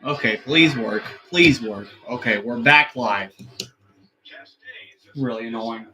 Okay, please work. Please work. Okay, we're back live. Really annoying.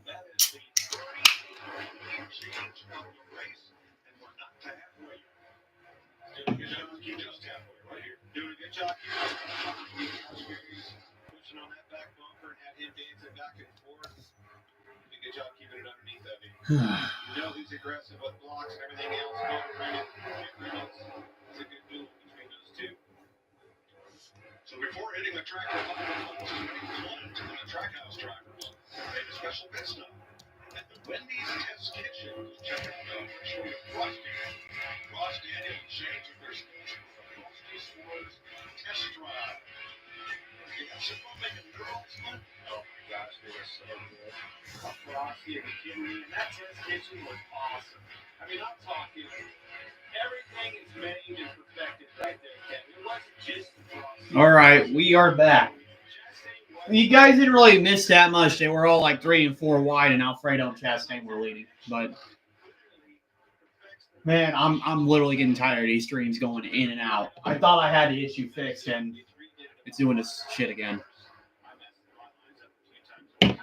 So before hitting the track, to the track house drivers, made a special pit stop at the Wendy's Test Kitchen. Check out the show of Frosty. Frosty and him change of their Frosty S'mores test drive. You have some fun making girls fun? Oh my gosh, they were so good. Frosty and Kimmy, and that test kitchen was awesome. I mean, I'm talking everything is made and perfected right there, Kevin. It wasn't just the Frosty. All right, we are back. You guys didn't really miss that much. They were all like 3 and 4 wide, and Alfredo and Chastain were leading. But man, I'm literally getting tired of these streams going in and out. I thought I had the issue fixed, and it's doing this shit again. That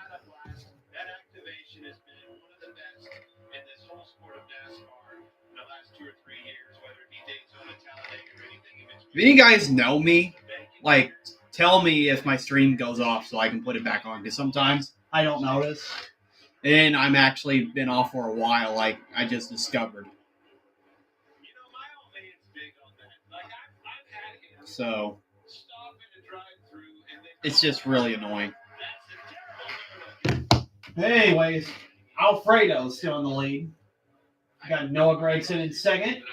activation has been one of the best in this whole sport of NASCAR in the last 2 or 3 years, whether it be Daytona, Talladega, or anything in between. If you guys know me, like, tell me if my stream goes off so I can put it back on, because sometimes I don't notice. And I'm actually been off for a while, like I just discovered. So it's just really annoying. Anyways, Alfredo's still in the lead. Got Noah Gragson in second.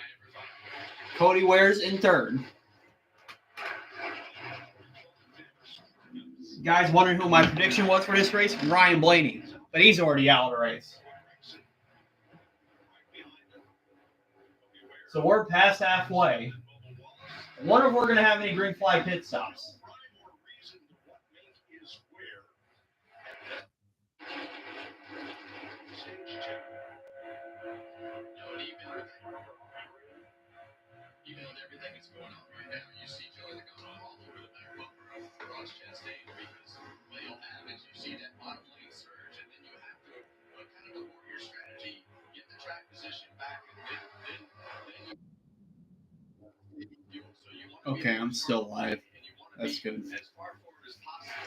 Cody Ware's in third. Guys wondering who my prediction was for this race? Ryan Blaney. But he's already out of the race. So we're past halfway. I wonder if we're going to have any green flag pit stops. Even with everything that's going on right now, you see Joey going on all over the back bumper of Ross Chastain because what you'll have is you see that bottom lane surge, and then you have to kind of abort your strategy, get the track position back, and then okay, I'm still live. That's good. As far forward as possible.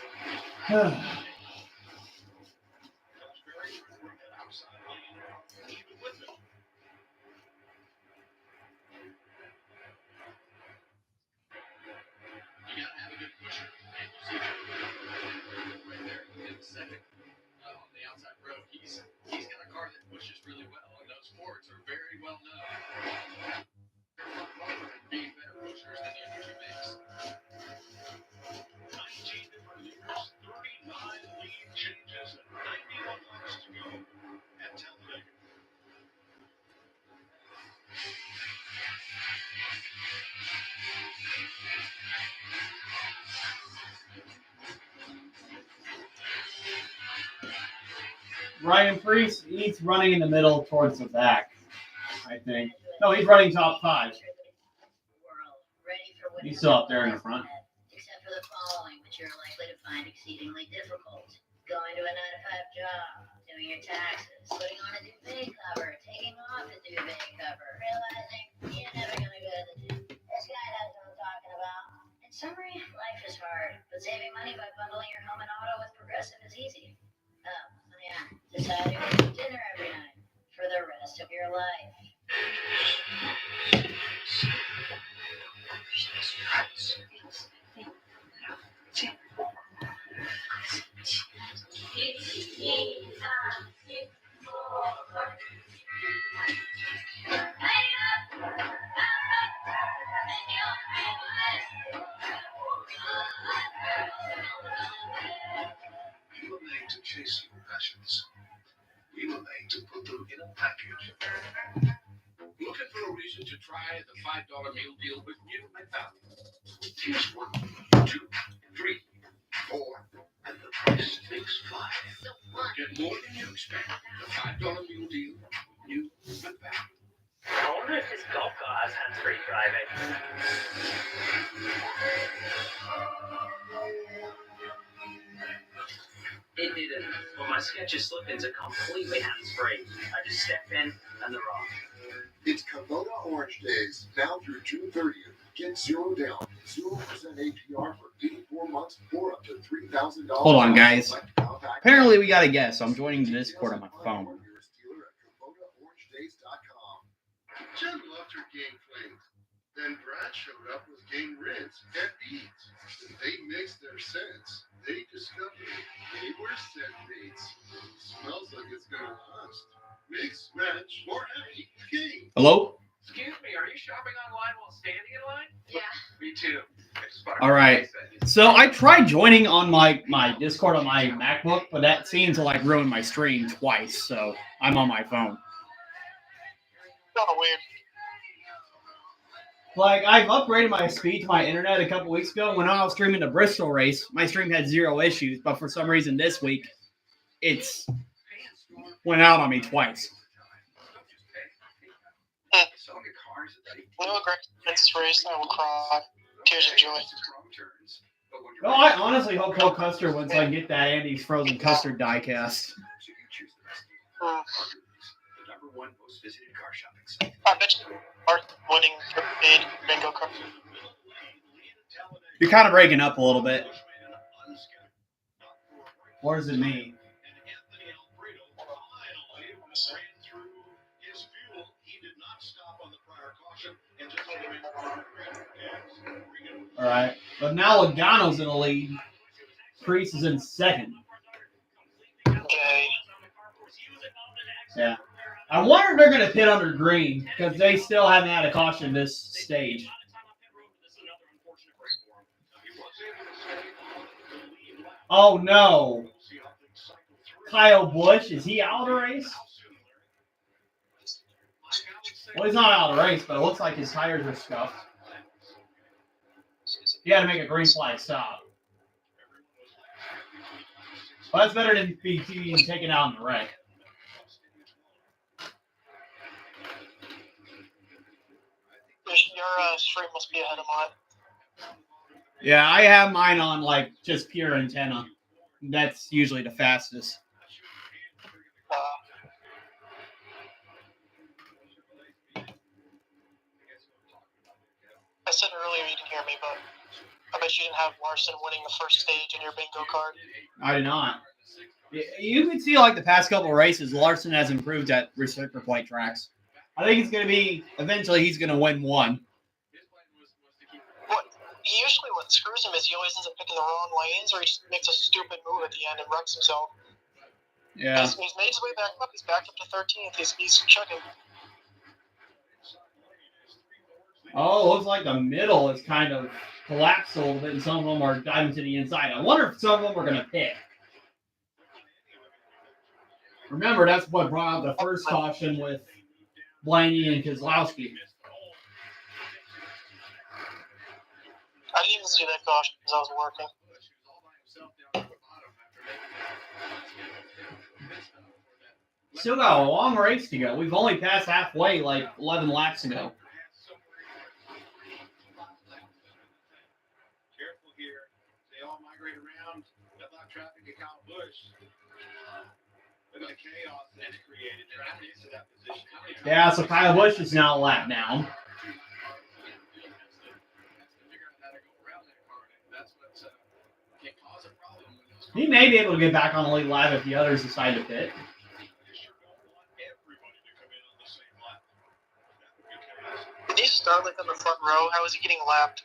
You gotta have a good pusher, and you see that right there in the second on the outside road. He's got a car that pushes really well, and those Fords are very well known for being better pushers than the other two makes. 19 different leaders, 39 lead changes, and 91 laps to go at Talladega. Ryan Priest, he's running in the middle towards the back, I think. No, he's running top 5. He's still up there in the front. Except for the following, which you're likely to find exceedingly difficult. Going to a 9-to-5 job, doing your taxes, putting on a duvet cover, taking off a duvet cover, realizing you're never going to go to the gym. This guy knows what I'm talking about. In summary, life is hard, but saving money by bundling your home and auto with Progressive is easy. Oh, yeah, decide who eats dinner every night for the rest of your life. We were made to chase your passions. We were made to put them in a package. Looking for a reason to try the $5 meal deal with new McDonald's. Here's 1, 2, 3, 4, and the price takes 5. Get more than you expect. The $5 meal deal with new McDonald's. His golf car has hands-free driving. It didn't, but my Skechers slip-ins are completely hands-free. I just step in and they're off. It's Kubota Orange Days, now through June 30th. Get zero down, 0% APR for 84 months or up to $3,000. Hold on, guys. Apparently we got a guest, so I'm joining the Discord on my phone. Jen loved her game flings. Then Brad showed up with game rinse and beads. They mixed their scents. They discovered they were scent mates. Smells like it's gonna last. Mix, match, or happy game. Hello? Excuse me, are you shopping online while standing in line? Yeah. Me too. All right. So I tried joining on my Discord on my MacBook, but that seemed to like ruin my stream twice, so I'm on my phone. Kind of weird. Like, I've upgraded my speed to my internet a couple weeks ago. When I was streaming the Bristol race, my stream had 0 issues, but for some reason this week, it's went out on me twice. No aggressive race, I will cry. Tears of joy. Well, I honestly hope Cold Custard wins so I can get that Andy's Frozen Custard diecast. I bet you are winning the big bingo card. You're kind of breaking up a little bit. What does it mean? All right. But now Logano's in the lead. Priest is in second. Okay. Yeah. I wonder if they're going to pit under green because they still haven't had a caution this stage. Oh, no. Kyle Busch, is he out of the race? Well, he's not out of the race, but it looks like his tires are scuffed. He had to make a green flag stop. Well, that's better than being taken out in the wreck. Your stream must be ahead of mine. Yeah, I have mine on like just pure antenna. That's usually the fastest. I said earlier you didn't hear me, but I bet you didn't have Larson winning the first stage in your bingo card. I did not. You can see like the past couple of races, Larson has improved at reciprocal plate tracks. I think it's going to be, eventually he's going to win one. Usually what screws him is he always ends up picking the wrong lanes or he just makes a stupid move at the end and wrecks himself. Yeah. He's made his way back up. He's back up to 13th. He's chugging. Oh, it looks like the middle is kind of collapsed a little bit and some of them are diving to the inside. I wonder if some of them are going to pit. Remember, that's what brought out the first caution with Blaney and Keselowski. I didn't even see that caution because I was working. Still got a long race to go. We've only passed halfway like 11 laps ago. Careful here. They all migrate around. Deadlock traffic at Kyle Busch. Look at the chaos that's created. Traffic into that position. Yeah, so Kyle Busch is now a lap down. He may be able to get back on the lead lap if the others decide to pit. Did he start like on the front row? How was he getting lapped?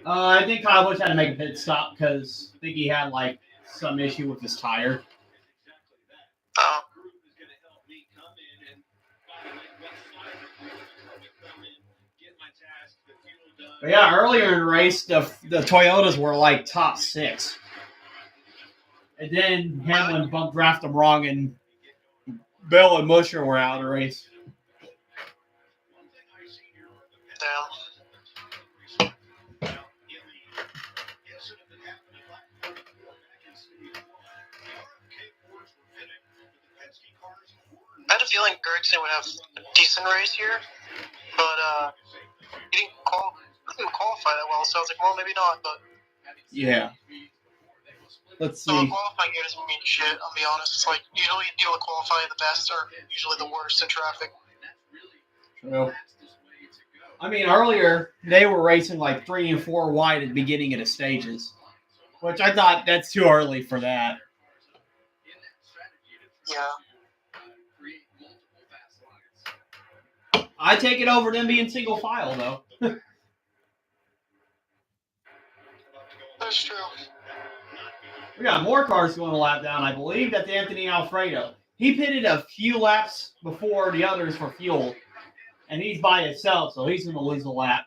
I think Kyle Busch had to make a pit stop because I think he had like some issue with his tire. But yeah, earlier in the race, the Toyotas were like top 6. And then Hamlin bumped draft them wrong, and Bell and Musher were out of the race. Damn. I had a feeling Gertson would have a decent race here, but he didn't qualify that well. So I was like, well, maybe not. But Yeah. Let's so see. qualifying here doesn't mean shit. I'll be honest. It's like usually people that qualify the best are usually the worst in traffic. True. I mean, earlier they were racing like 3 and 4 wide at the beginning of the stages, which I thought that's too early for that. Yeah. I take it over them being single file though. That's true. We got more cars going a lap down. I believe that's Anthony Alfredo. He pitted a few laps before the others for fuel, and he's by himself, so he's going to lose a lap.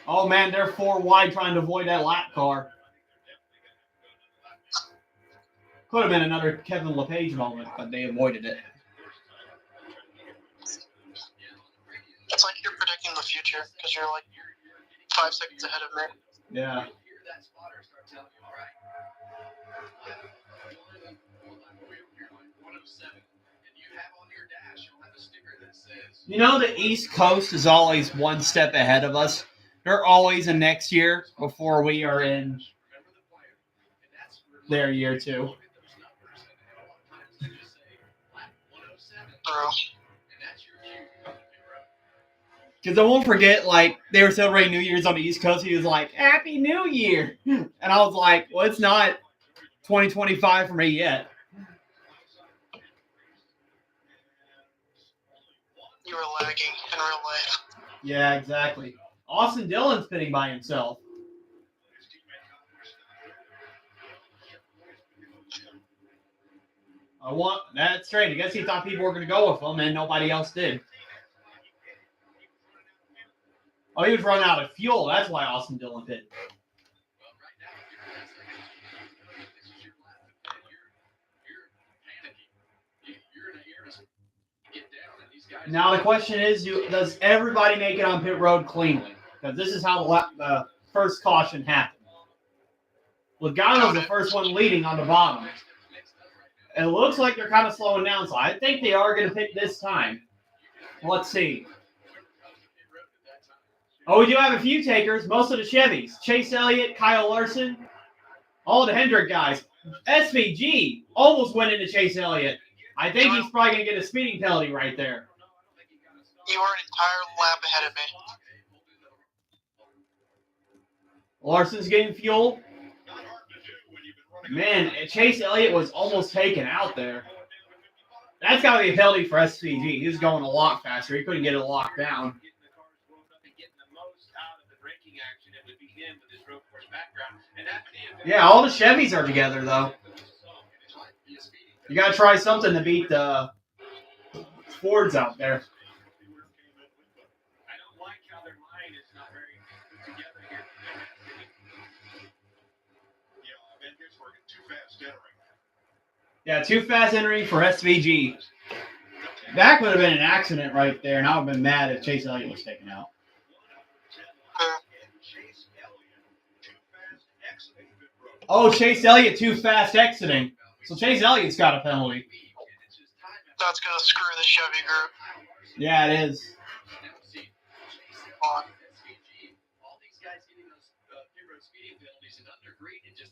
Oh, man, they're 4 wide trying to avoid that lap car. Could have been another Kevin LePage moment, but they avoided it. It's like you're predicting the future because you're like 5 seconds ahead of me. Yeah. You know, the East Coast is always one step ahead of us. They're always in next year before we are in their year too. Because I won't forget, like, they were celebrating New Year's on the East Coast. He was like, Happy New Year. And I was like, well, it's not 2025 for me yet. You were lagging in real life. Yeah, exactly. Austin Dillon's pitting by himself. That's strange. I guess he thought people were going to go with him, and nobody else did. Oh, he was running out of fuel. That's why Austin Dillon pit. Now the question is, does everybody make it on pit road cleanly? Because this is how the first caution happened. Logano's the first one leading on the bottom. It looks like they're kind of slowing down, so I think they are going to pit this time. Let's see. Oh, we do have a few takers. Most of the Chevys. Chase Elliott, Kyle Larson. All the Hendrick guys. SVG almost went into Chase Elliott. I think he's probably going to get a speeding penalty right there. You are an entire lap ahead of me. Larson's getting fuel. Man, Chase Elliott was almost taken out there. That's got to be a penalty for SVG. He was going a lot faster. He couldn't get it locked down. Yeah, all the Chevys are together, though. You got to try something to beat the Fords out there. Yeah, too fast entering for SVG. That could have been an accident right there, and I would have been mad if Chase Elliott was taken out. Oh, Chase Elliott too fast exiting. So Chase Elliott's got a penalty. That's going to screw the Chevy group. Yeah, it is.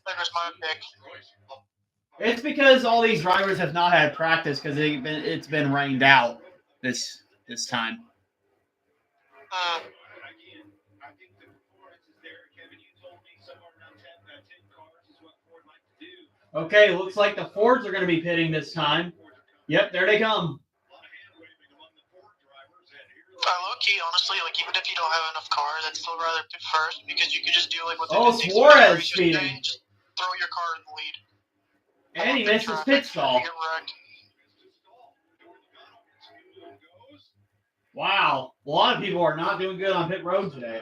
There's my pick. It's because all these drivers have not had practice because it's been rained out this time. Okay, looks like the Fords are going to be pitting this time. Yep, there they come. Low-key, honestly, like, even if you don't have enough cars, I'd still rather pit first because you could just do like what they did. Suarez speeding. Just throw your car in the lead. And he missed his pit stall. Wow. A lot of people are not doing good on pit road today.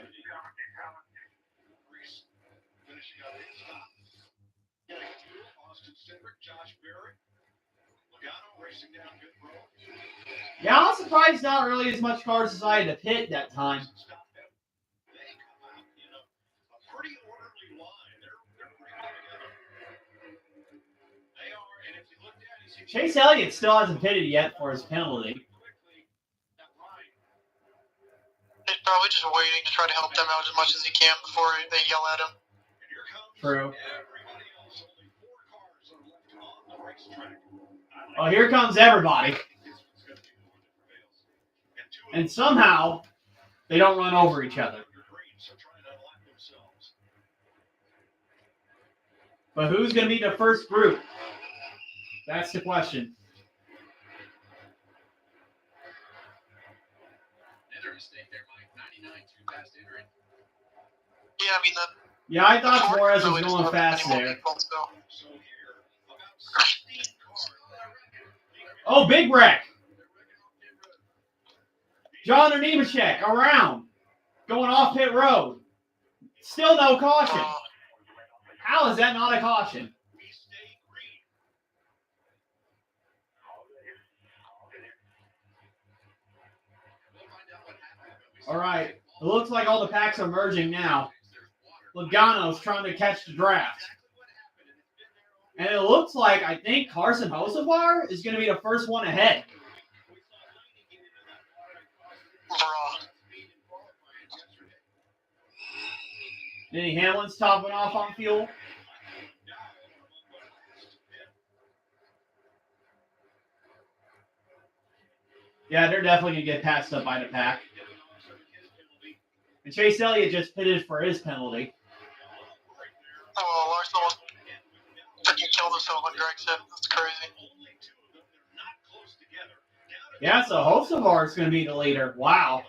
Yeah, I was surprised not really as much cars decided to pit that time. Chase Elliott still hasn't pitted yet for his penalty. He's probably just waiting to try to help them out as much as he can before they yell at him. True. Oh, here comes everybody. And somehow they don't run over each other. But who's going to be the first group? That's the question. Yeah, I mean, Yeah, I thought Suarez was going fast there. Oh, big wreck. John or Nemechek around. Going off pit road. Still no caution. How is that not a caution? All right. It looks like all the packs are merging now. Logano's trying to catch the draft. And it looks like, I think, Carson Hocevar is going to be the first one ahead. Denny Hamlin's topping off on fuel. Yeah, they're definitely going to get passed up by the pack. And Chase Elliott just pitted for his penalty. Oh, Larson freaking killed himself when Greg said. That's crazy. Yeah, so Hocevar is going to be the leader. Wow.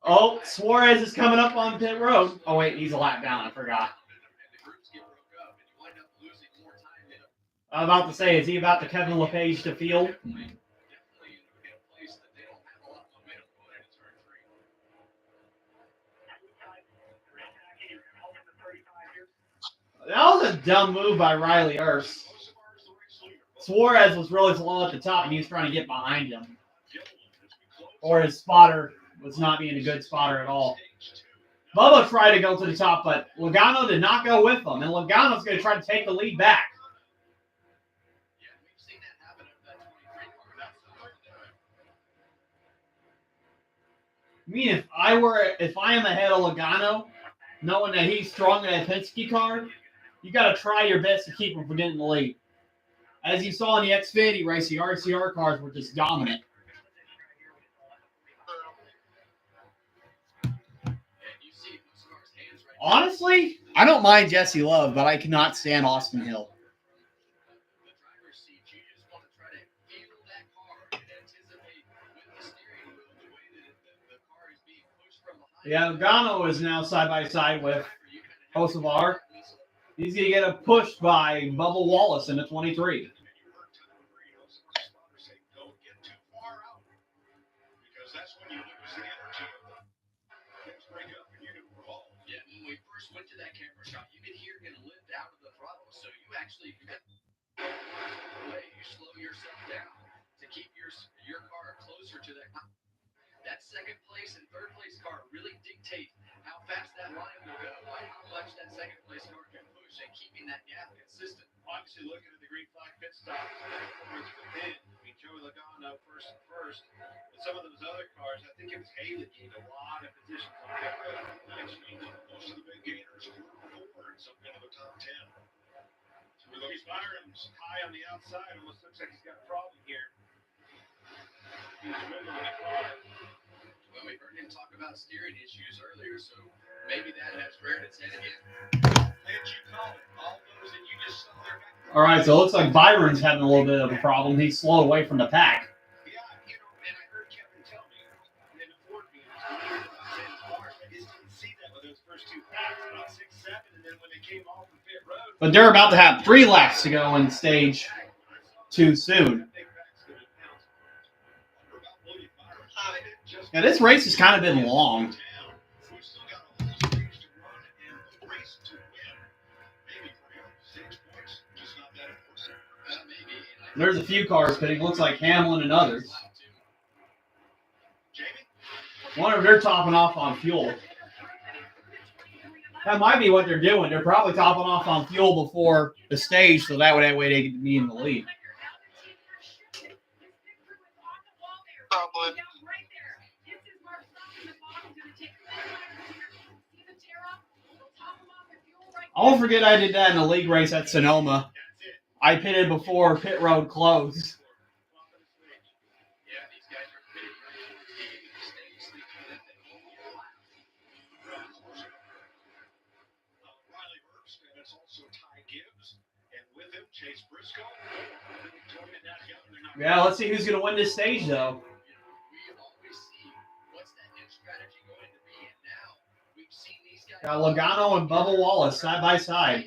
Oh, Suarez is coming up on pit road. Oh, wait, he's a lap down. I forgot. I was about to say, is he about to Kevin LePage to field? That was a dumb move by Riley Earps. Suarez was really slow at the top, and he was trying to get behind him. Or his spotter was not being a good spotter at all. Bubba tried to go to the top, but Logano did not go with him, and Logano's going to try to take the lead back. I mean, if I am ahead of Logano, knowing that he's strong in that Penske car, you got to try your best to keep him from getting the lead. As you saw in the Xfinity race, the RCR cars were just dominant. Honestly, I don't mind Jesse Love, but I cannot stand Austin Hill. Yeah, Logano is now side by side with Hocevar. He's going to get a push by Bubba Wallace in the 23. Went to that camera shot, you could hear him lift out of the throttle, so you actually you slow yourself down to keep your car closer to that. That second place and third place car really dictate how fast that line will go by how much that second place car can push and keeping that gap consistent. Obviously, looking at the green flag pit stops, I mean, Joey Logano first, but some of those other cars, I think it was Haley gained a lot of positions on pit road. Actually, most of the big gainers were over in some kind of a top 10. So he's firing high on the outside. Almost looks like he's got a problem here. He's wiggling the car. Well, we heard him talk about steering issues earlier, so maybe that has reared its head again. All right, so it looks like Byron's having a little bit of a problem. He's slow away from the pack. Yeah, and I heard Kevin tell me in the Ford meeting, I just didn't see that with those first two packs, about 6, 7, and then when they came off the pit road. But they're about to have 3 laps to go in stage 2 soon. Yeah, this race has kind of been long. There's a few cars pitting. Looks like Hamlin and others. Wonder if they're topping off on fuel. That might be what they're doing. They're probably topping off on fuel before the stage, so that way they can be in the lead. Probably. I won't forget I did that in a league race at Sonoma. I pitted before pit road closed. Yeah, let's see who's going to win this stage, though. Got Logano and Bubba Wallace side by side.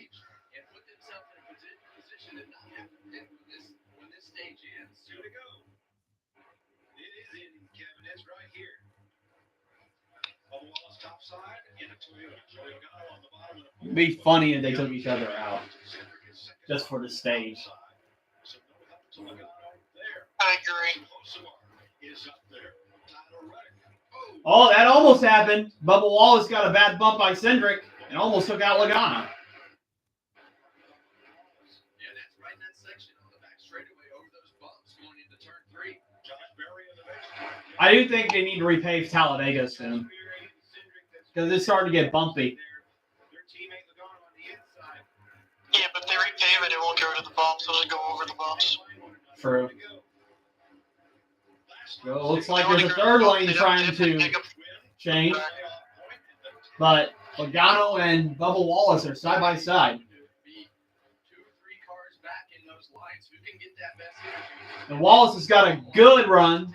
It'd be funny if they took each other out just for the stage. I agree. Oh, that almost happened. Bubba Wallace got a bad bump by Cindric and almost took out Logano. I do think they need to repave Talladega soon because it's starting to get bumpy. Yeah, but if they repave it, it won't go to the bumps. It'll just go over the bumps. True. So it looks like there's a third lane trying to change, but Logano and Bubba Wallace are side by side. And Wallace has got a good run.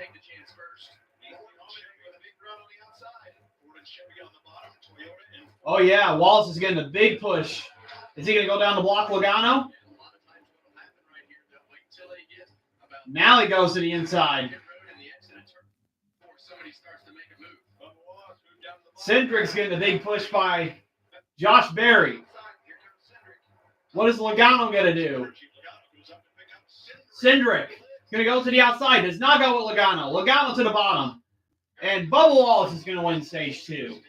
Oh, yeah, Wallace is getting a big push. Is he going to go down the block, Logano? Now he goes to the inside. Cindric's getting a big push by Josh Berry. What is Logano going to do? Cindric is going to go to the outside. Does not go with Logano. Logano to the bottom. And Bubba Wallace is going to win stage 2.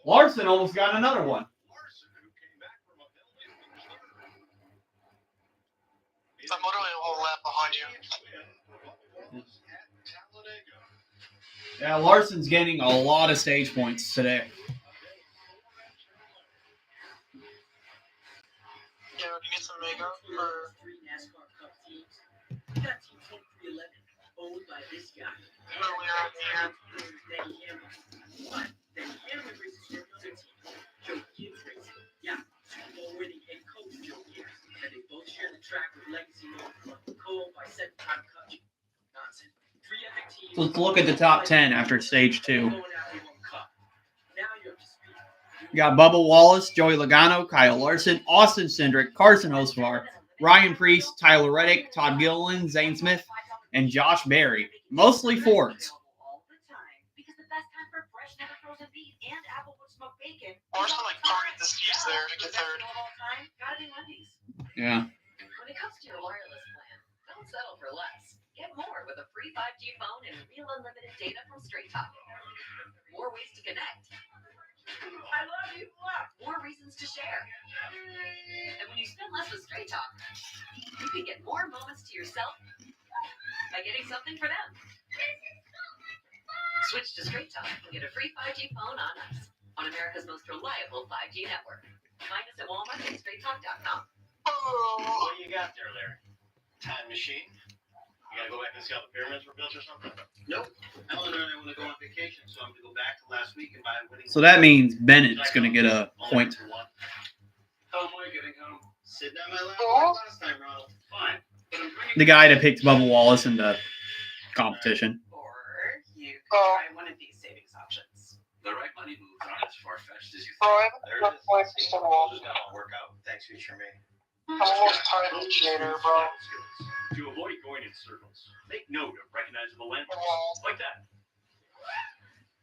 Larson almost got another one. I'm literally a whole lap behind you. Yeah, Larson's gaining a lot of stage points today. Yeah, we can get some mega for NASCAR Cup teams. You got Team 2311, owned by this guy. earlier in the year. Danny Hamlin. But Danny Hamlin races for another team, Joe Gibbs Racing. Yeah, Super Bowl winning head coach Joe Gibbs. And they both share the track with legacy owner Cole by 7-time Cup. Nonsense. 3 epic teams. So let's look at the top 10 after stage 2. Now you're up to speed. We got Bubba Wallace, Joey Logano, Kyle Larson, Austin Cindric, Carson Hocevar, Ryan Preece, Tyler Reddick, Todd Gilliland, Zane Smith, and Josh Berry. Mostly Fords. Larson like targeted the seats there to get third. Yeah. When it comes to your wireless plan, don't settle for less. Get more with a free 5G phone and real unlimited data from Straight Talk. More ways to connect. I love you. More reasons to share. And when you spend less with Straight Talk, you can get more moments to yourself by getting something for them. Switch to Straight Talk and get a free 5G phone on us on America's most reliable 5G network. Find us at Walmart and StraightTalk.com. Oh, What do you got there, Larry? Time machine? You gotta go back and see how the pyramids were built or something? Nope. Ellen and I want to go on vacation, so I'm gonna go back to last week and buy a wedding. So that means Bennett's going to get a point. How am I getting home? Sitting on my lap Oh. like last time, Ronald. Fine. But I'm bringing The guy that picked Bubba Wallace in the competition. Or you could Oh. try one of these savings options. The right money moves aren't as far-fetched as you bro, I think. haven't got points for so long. Just gotta work out. Thanks, future me. I'm almost tired of cheater, bro. To avoid going in circles, make note of recognizable landmarks. Yeah. Like that.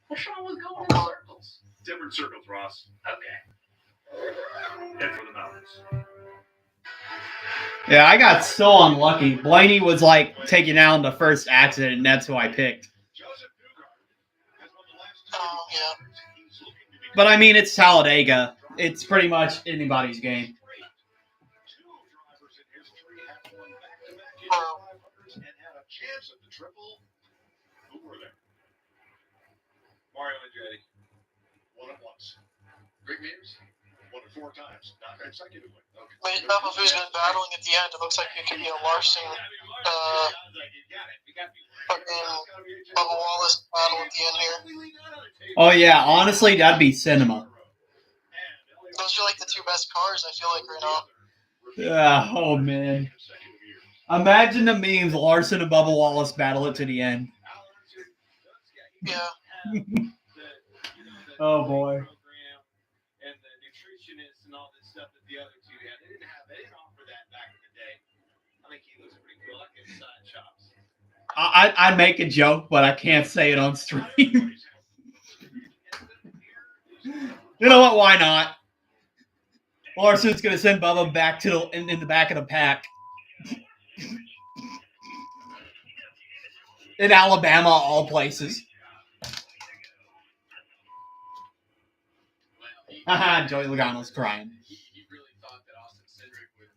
What's wrong with going in circles? Different circles, Ross. Okay. Head for the mountains. Yeah, I got so unlucky. Blaney was like taking down the first accident, and that's who I picked. Oh, yeah. But I mean, it's Talladega. It's pretty much anybody's game. Two drivers in history have won back-to-back Indy Bro. 500s and had a chance at the triple. Who were they? Mario Andretti won it once. Rick Mears? Won it 4 times, not consecutively. Okay. Based off of who's been battling at the end, it looks like it could be a Larson, fucking Bubba Wallace battle at the end here. Oh yeah, honestly, that'd be cinema. Those are like the 2 best cars, I feel like, right now. Yeah. Oh man. Imagine the memes: Larson and Bubba Wallace battle it to the end. Yeah. Oh boy. And the nutritionists and all this stuff that the other two had. They didn't offer that back in the day. I think he looks pretty cool. I like his side chops. I'd make a joke, but I can't say it on stream. You know what? Why not? Larson's gonna send Bubba back to in the back of the pack. In Alabama, all places. Haha, Joey Logano's crying. He really thought that Austin Cindric would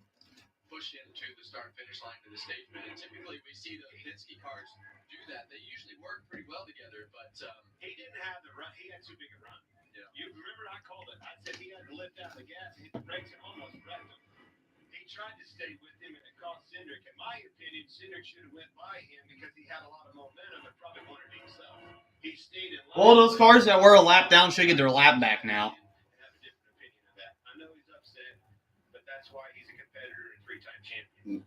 push into the start-finish line to the stage, and typically we see the Penske cars do that. They usually work pretty well together, but He didn't have the run. He had too big a run. Yeah. You remember I called it. I said he had to lift out the gas, hit the brakes, and almost wrecked him. He tried to stay with him, and it cost Cindric. In my opinion, Cindric should have went by him because he had a lot of momentum and probably wanted it himself. He stayed in line. Well, those cars that were a lap down should get their lap back now. I have a different opinion of that. I know he's upset, but that's why he's a competitor and 3-time champion.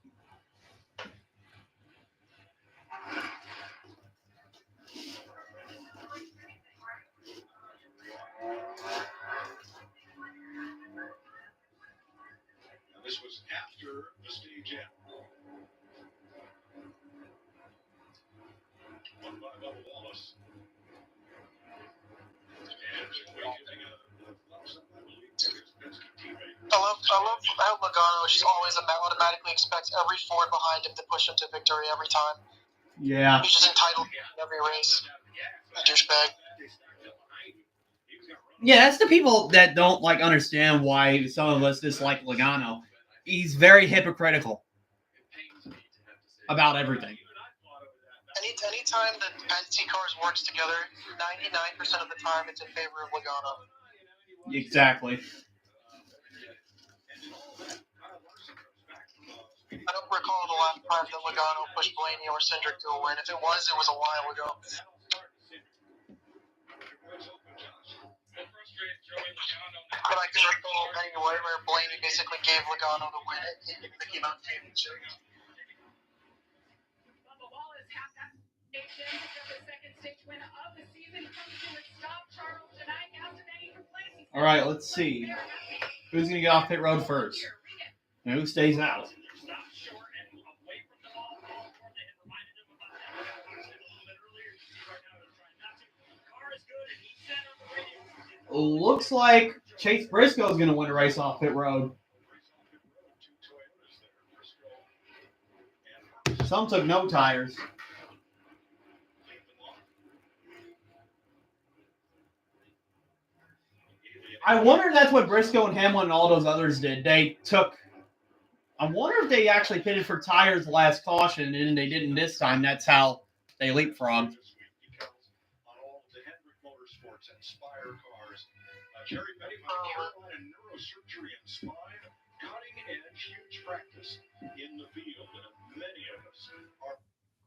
Now, this was after the stage end. Won by Bubba Wallace. And using a thumbs up, I believe, to his Penske teammate. I love how Logano just always automatically expects every Ford behind him to push him to victory every time. Yeah. He's just entitled in every race. Douchebag. Yeah, that's the people that don't understand why some of us dislike Logano. He's very hypocritical about everything. Anytime that Penske cars works together, 99% of the time it's in favor of Logano. Exactly. I don't recall the last time that Logano pushed Blaney or Cindric to a win. If it was a while ago. But I can recall anyway where Blaney basically gave Logano the win in the Mickey Mouse Championship. Bubba Wallace half that station. The second stage win of the season comes to a stop. Charles tonight after many complaints. All right, let's see. Who's going to get off pit road first? And who stays out? Looks like Chase Briscoe is going to win a race off pit road. Some took no tires. I wonder if that's what Briscoe and Hamlin and all those others did. They took... I wonder if they actually pitted for tires last caution, and they didn't this time. That's how they leapfrogged. Jerry Petty from Carolina Neurosurgery and Spine, cutting edge, huge practice in the field. Many of us are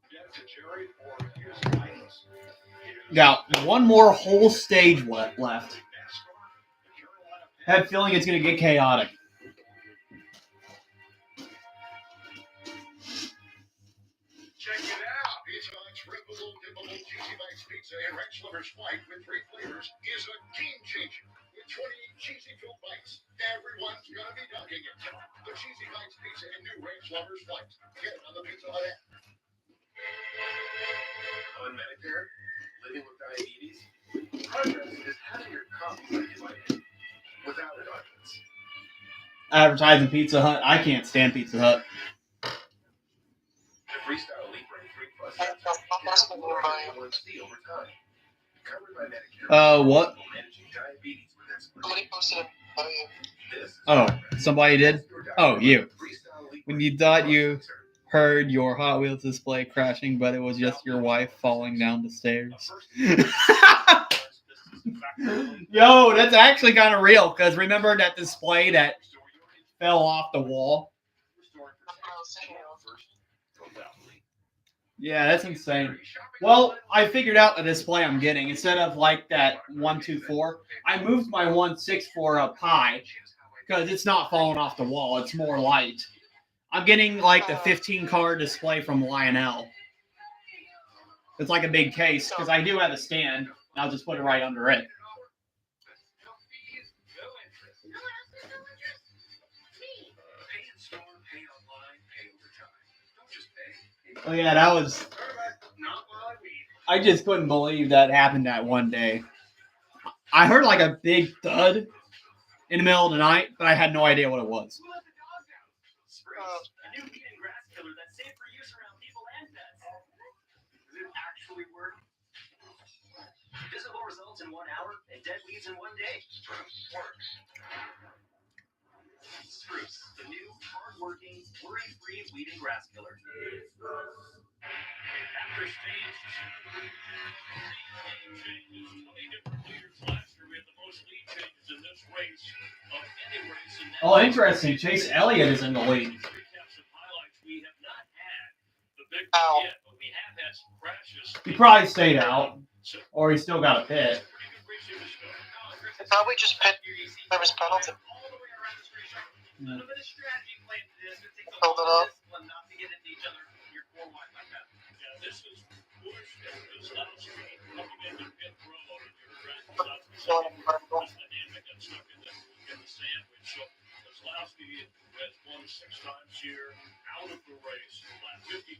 dead to Jerry for his guidance. Got one more whole stage left. Have a feeling it's going to get chaotic. Check it out. Pizza Hut's rippable, dippable, cheesy bites pizza and ranch lovers white with 3 flavors is a game changer. With 28 cheesy-filled bites, everyone's gonna be dunking it. The Cheesy Bites Pizza and new Ranch Lovers White. Get it on the Pizza Hut app. On Medicare, living with diabetes, progress is having your coffee without an audience. Advertising Pizza Hut. I can't stand Pizza Hut. The Freestyle Libre 3 Plus That's A1C over time. Covered by Medicare. What? Managing diabetes Somebody posted it. Oh, somebody did? Oh, you. When you thought you heard your Hot Wheels display crashing, but it was just your wife falling down the stairs. Yo, that's actually kind of real, because remember that display that fell off the wall? Yeah, that's insane. Well, I figured out the display I'm getting. Instead of like that 124, I moved my 164 up high because it's not falling off the wall. It's more light. I'm getting like the 15 car display from Lionel. It's like a big case because I do have a stand. I'll just put it right under it. Oh yeah, that was. I just couldn't believe that happened that one day. I heard like a big thud in the middle of the night, but I had no idea what it was. A new weed and grass killer that's safe for use around people and pets. Does it actually work? Visible results in 1 hour and dead weeds in 1 day. Works. Spruce, the new, hard-working, worry-free weed and grass killer. After stage 2, changes. 20 different leaders last year. We had the most lead changes in this race of any race in that. Oh, interesting. Chase Elliott is in the lead. We have not had the big Ow. yet, but we have had some crashes. He probably stayed out, or he still got a pit. They probably just pit Travis penalty. Yeah. Filled it up. Has won 6 times here, out of the race. Last 53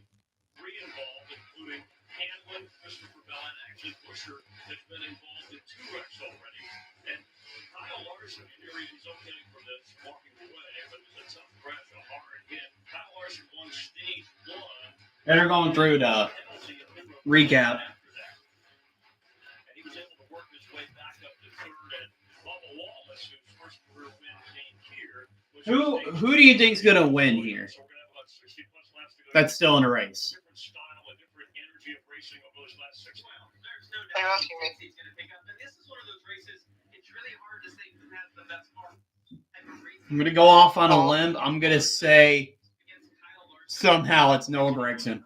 involved, including Hamlin, Christopher Bell, and actually Busher has been involved in 2 wrecks already. And Kyle Larson, here he is okay from this, walking away, but it's a tough crash, a hard hit. Kyle Larson won stage 1. And they're going through the recap. And he was able to work his way back up to 3rd, and Bubba Wallace, whose first career win came here. Who do you think's gonna win here? That's still in a race. Are you asking me? I'm gonna go off on a limb. I'm gonna say somehow it's Noah Gragson.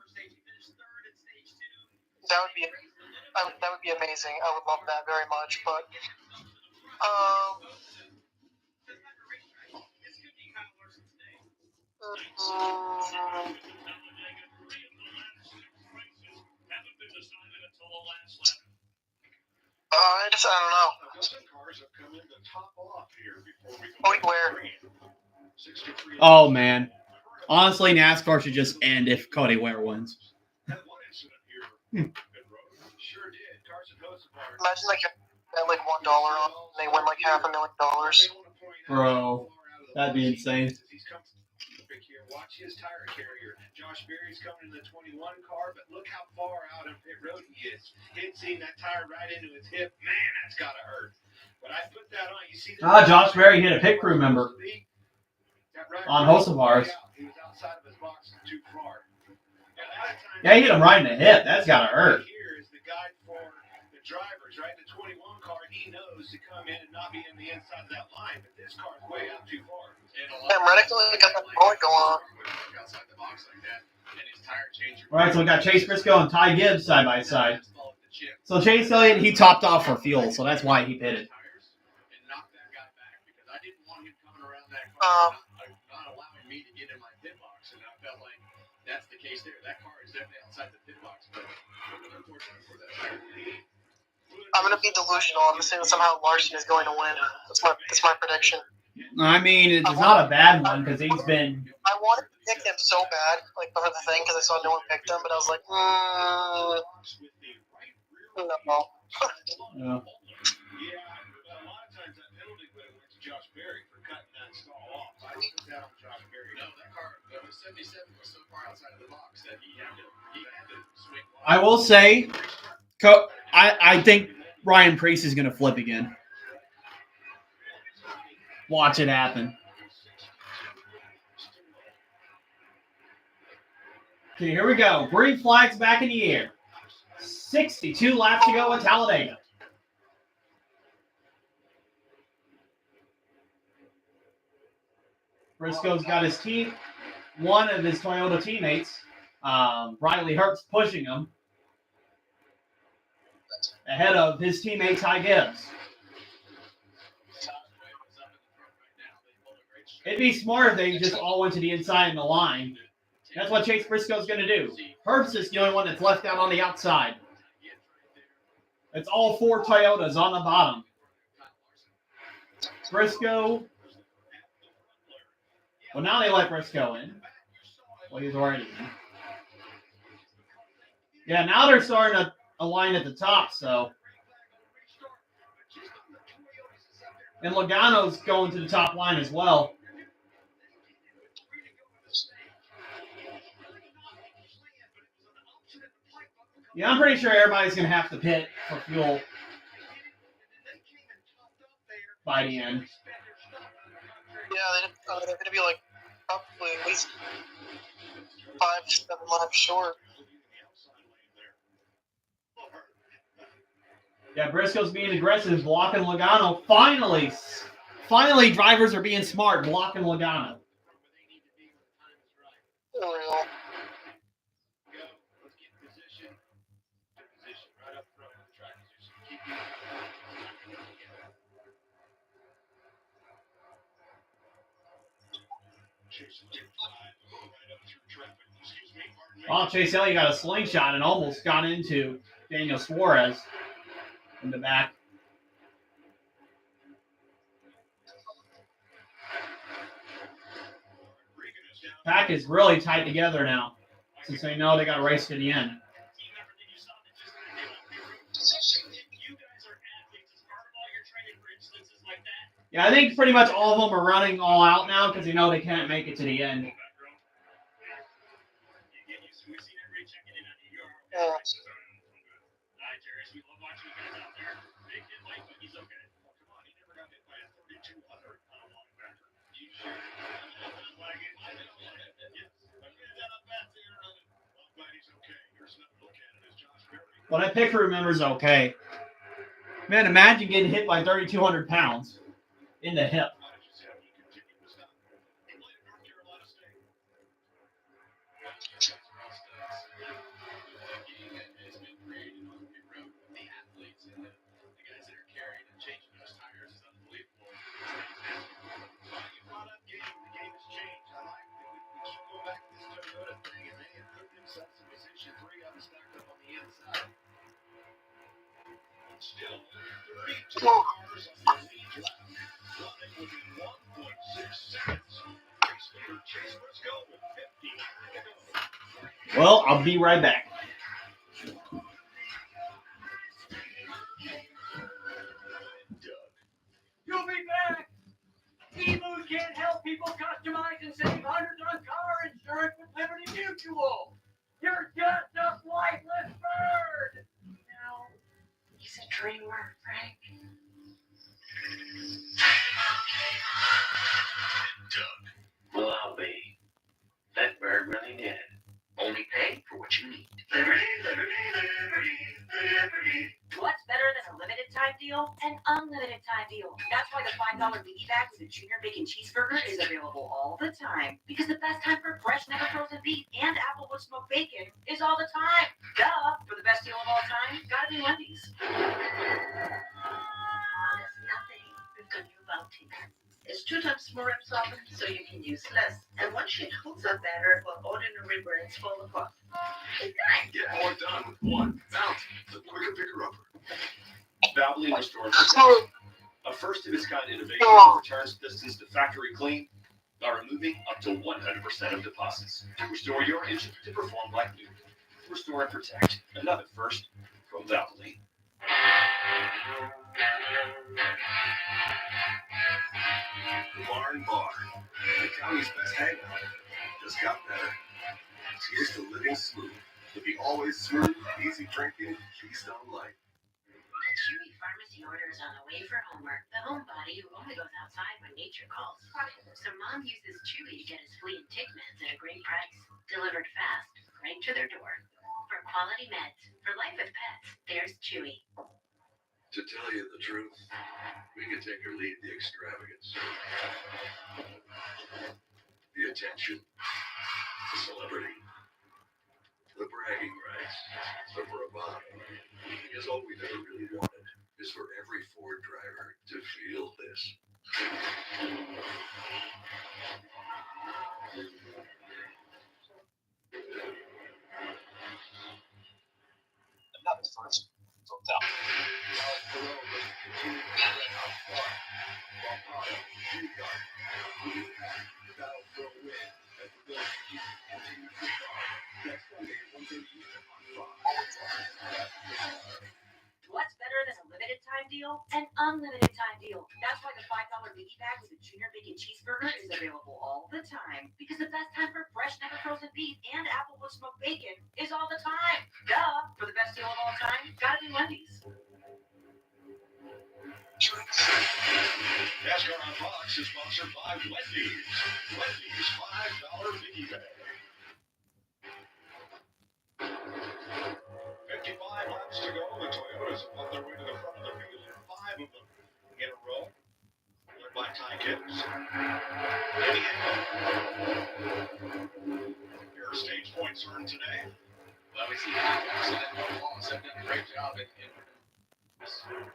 That would be amazing. I would love that very much, but I don't know. Cody Ware. Oh man, honestly, NASCAR should just end if Cody Ware wins. Imagine like you bet like $1 on, and they win like $500,000. Bro, that'd be insane. Watch his tire carrier. Josh Berry's coming in the 21 car, but look how far out of pit road he is. Hitting that tire right into his hip. Man, that's gotta hurt. But I put that on. You see that? Josh Berry hit a pit crew member on Hosevars. He was outside of his box too far. Yeah, he hit him right in the hip. That's gotta hurt. Here is the guide for the drivers, right? The 21 car, he knows to come in and not be in the inside of that line, but this car's way out too far. Damn, Reddick got that point going on. Alright, so we got Chase Briscoe and Ty Gibbs side by side. So Chase Elliott, he topped off for fuel, so that's why he pitted. I'm gonna be delusional. I'm assuming somehow Larson is going to win. That's my prediction. I mean, it's not a bad one because he's been. I wanted to pick him so bad, like for the thing, because I saw no one picked him, but I was like, no. Yeah. I will say, I think Ryan Preece is going to flip again. Watch it happen. Okay, here we go. Green flags back in the air. 62 laps to go at Talladega. Briscoe's got his team, one of his Toyota teammates, Riley Herbst, pushing him ahead of his teammate Ty Gibbs. It'd be smart if they just all went to the inside of the line. That's what Chase Briscoe's going to do. Herbst is the only one that's left out on the outside. It's all four Toyotas on the bottom. Briscoe. Well, now they let Briscoe in. Well, he's already in. Yeah, now they're starting to align at the top, so. And Logano's going to the top line as well. Yeah, I'm pretty sure everybody's going to have to pit for fuel by the end. Yeah, they're going to be like probably at least 5-7 laps short. Yeah, Briscoe's being aggressive, blocking Logano. Finally, drivers are being smart, blocking Logano. Unreal. Oh, Chase Elliott got a slingshot and almost got into Daniel Suarez in the back. Pack is really tight together now, since they know they got to race to the end. Yeah, I think pretty much all of them are running all out now because they know they can't make it to the end. Yeah. Well, that picker remembers okay. Man, imagine getting hit by 3,200 pounds in the hip. Well, I'll be right back. You'll be back! Emus can't help people customize and save hundreds on car insurance with Liberty Mutual. You're just a flightless bird. Now, he's a dreamer, Frank. Doug. Well, I'll be. That bird really did it. Only pay for what you need. Liberty, liberty, liberty, liberty. What's better than a limited time deal? An unlimited time deal. That's why the $5 biggie bag with a junior bacon cheeseburger is available all the time. Because the best time for fresh, never frozen beef and Applewood smoked bacon is all the time. Duh! For the best deal of all time, gotta be Wendy's. There's nothing with the new Bounty. It's 2 times more absorbent, so you can use less. And one sheet holds up better while ordinary brands fall apart. It's nice. Get more done with one Bounty, the quicker picker-upper. Valvoline Restore a first-of-its-kind innovation that returns pistons to factory clean by removing up to 100% of deposits to restore your engine to perform like new. Restore and protect. Another first from Valvoline. The Barn Bar, the county's best hangout, just got better. Cheers to living smooth with the always smooth, easy drinking Keystone Light. Chewy pharmacy orders on the way for Homer, the homebody who only goes outside when nature calls. So Mom uses Chewy to get his flea and tick meds at a great price, delivered fast, right to their door. For quality meds, for life with pets, there's Chewy. To tell you the truth, we can take or leave the extravagance, the attention, the celebrity, the bragging rights, the bravado. Because all we've ever really wanted is for every Ford driver to feel this. Not the first. So it's out. What's better than a limited time deal? An unlimited time deal. That's why the $5 biggie bag with a junior bacon cheeseburger is available all the time. Because the best time for fresh, never frozen beef and applewood smoked bacon is all the time. Duh! For the best deal of all time, gotta be Wendy's. NASCAR on Fox is sponsored by Wendy's. Wendy's $5 biggie bag. 55 laps to go. The Toyotas have on their way to the front of the field. 5 of them in a row. Led by Ty Gibbs. Here are stage points earned today. Well, we see Matt Watson and Bo Wallace have done a great job in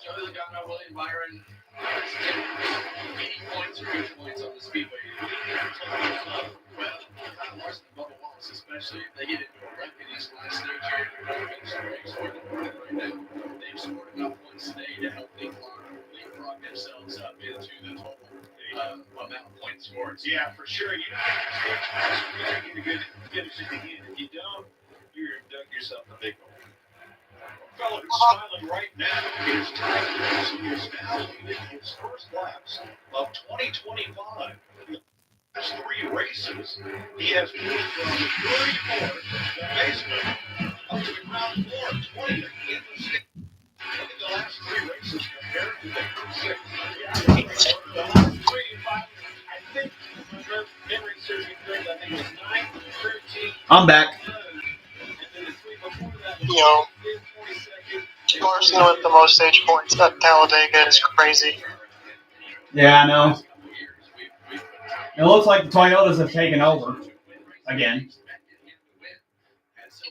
Joey Logano, William Byron, 80 points or good points on the speedway. Well, Kyle Larson and Bubba Wallace especially, if they get into a wreck in this last stage here, they're finish the race where they're running right now. They've scored enough points today to help leapfrog themselves up into the total amount of points scored. Yeah, for sure. You know, you get it at the end. If you don't, you're dug yourself a big one. The fellow who's smiling right now is Ty Gibbs, who is now leading his first laps of 2025. In the last 3 races, he has moved from 34th, the basement, up to the ground floor, 20th in the state. Look at the last 3 races compared to the first 6. Yeah, the last 3, 5, I think, memory serves me correct, I think it was 9, 13. I'm back. And then the 3 before that was You know, 22nd. Larson with the most stage points at Talladega is crazy. Yeah, I know. It looks like the Toyotas have taken over again.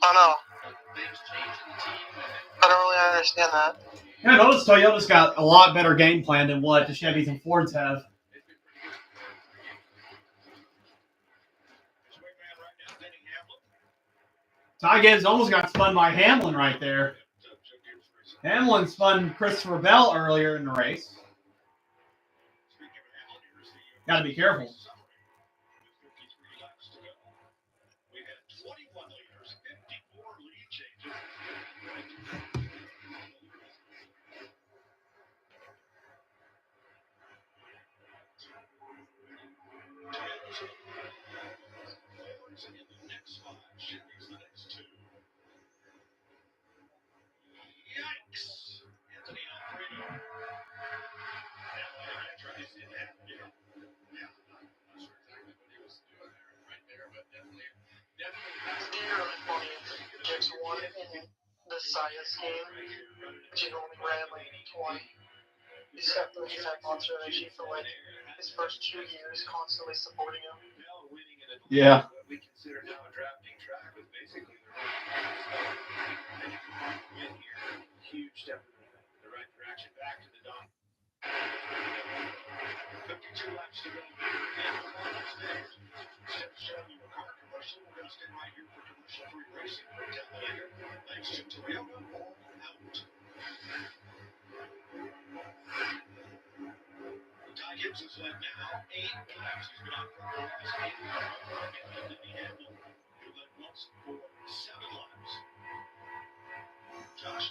I know. I don't really understand that. Yeah, I noticed Toyota's got a lot better game plan than what the Chevys and Fords have. Ty Gibbs almost got spun by Hamlin right there. Hamlin spun Christopher Bell earlier in the race. Got to be careful. We had 21 leaders, 54 lead changes. Fords in the next 5, Chevys the next 2. Yikes! Anthony Alfredo. That tries to hit that. Yeah, I'm not sure exactly what he was doing right there, but definitely. Early 20th, Gibbs won in the Sias game, which he only ran like 20. He's got the tag monster energy for like his first 2 years, constantly supporting him. Yeah. What we consider now a drafting track was basically the win here. Huge step in the right direction, back to the dot. 52 laps to go. And the final stage. Instead of showing you a car commercial, we're going to stay right here for commercial-free racing from Talladega. Thanks to Toyota, all out. Ty Gibbs has led now 8 laps. He's been out for the last 8 laps. And Denny Hamlin, who led once for 7 laps. Josh?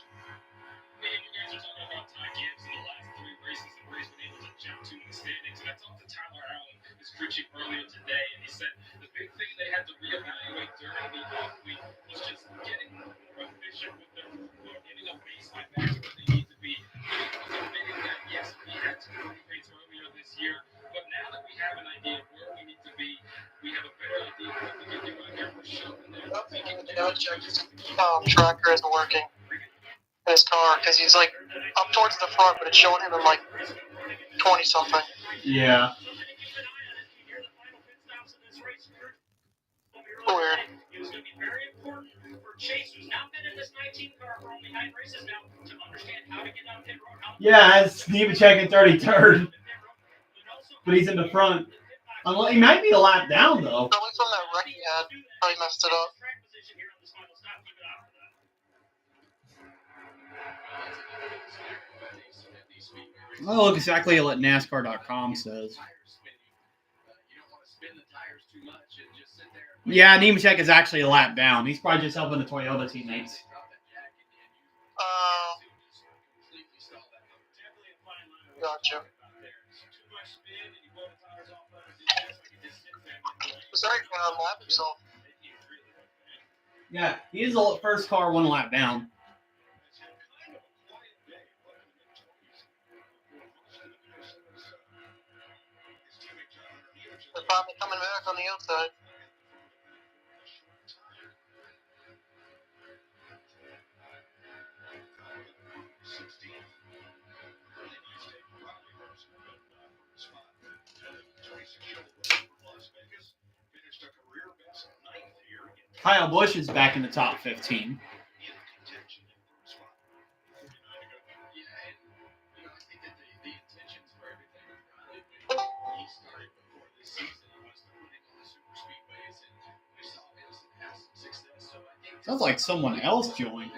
Man, you guys are talking about Ty Gibbs in the last 3 races and where he's been able to jump to in the standings. And I talked to Tyler Allen, his crew chief, earlier today, and he said the big thing they had to reevaluate during the off week was just getting more efficient with their getting a baseline back to where they need to be Check his tracker isn't working in his car because he's like up towards the front, but it's showing him in like 20 something. Yeah. Weird. It was going to be very important for Chase, who's not been in this 19 car for only 9 races now, to understand how to get on pit road. Yeah, it's Nemechek in 33rd, but he's in the front. He might be a lap down though. Probably from that wreck he had. Probably messed it up. Well, look exactly what NASCAR.com says. Yeah, Nemechek is actually a lap down. He's probably just helping the Toyota teammates. Gotcha. Sorry, lap himself. Yeah, he's the first car 1 lap down. They're probably coming back on the outside. Kyle Busch is back in the top 15. Sounds like someone else joined.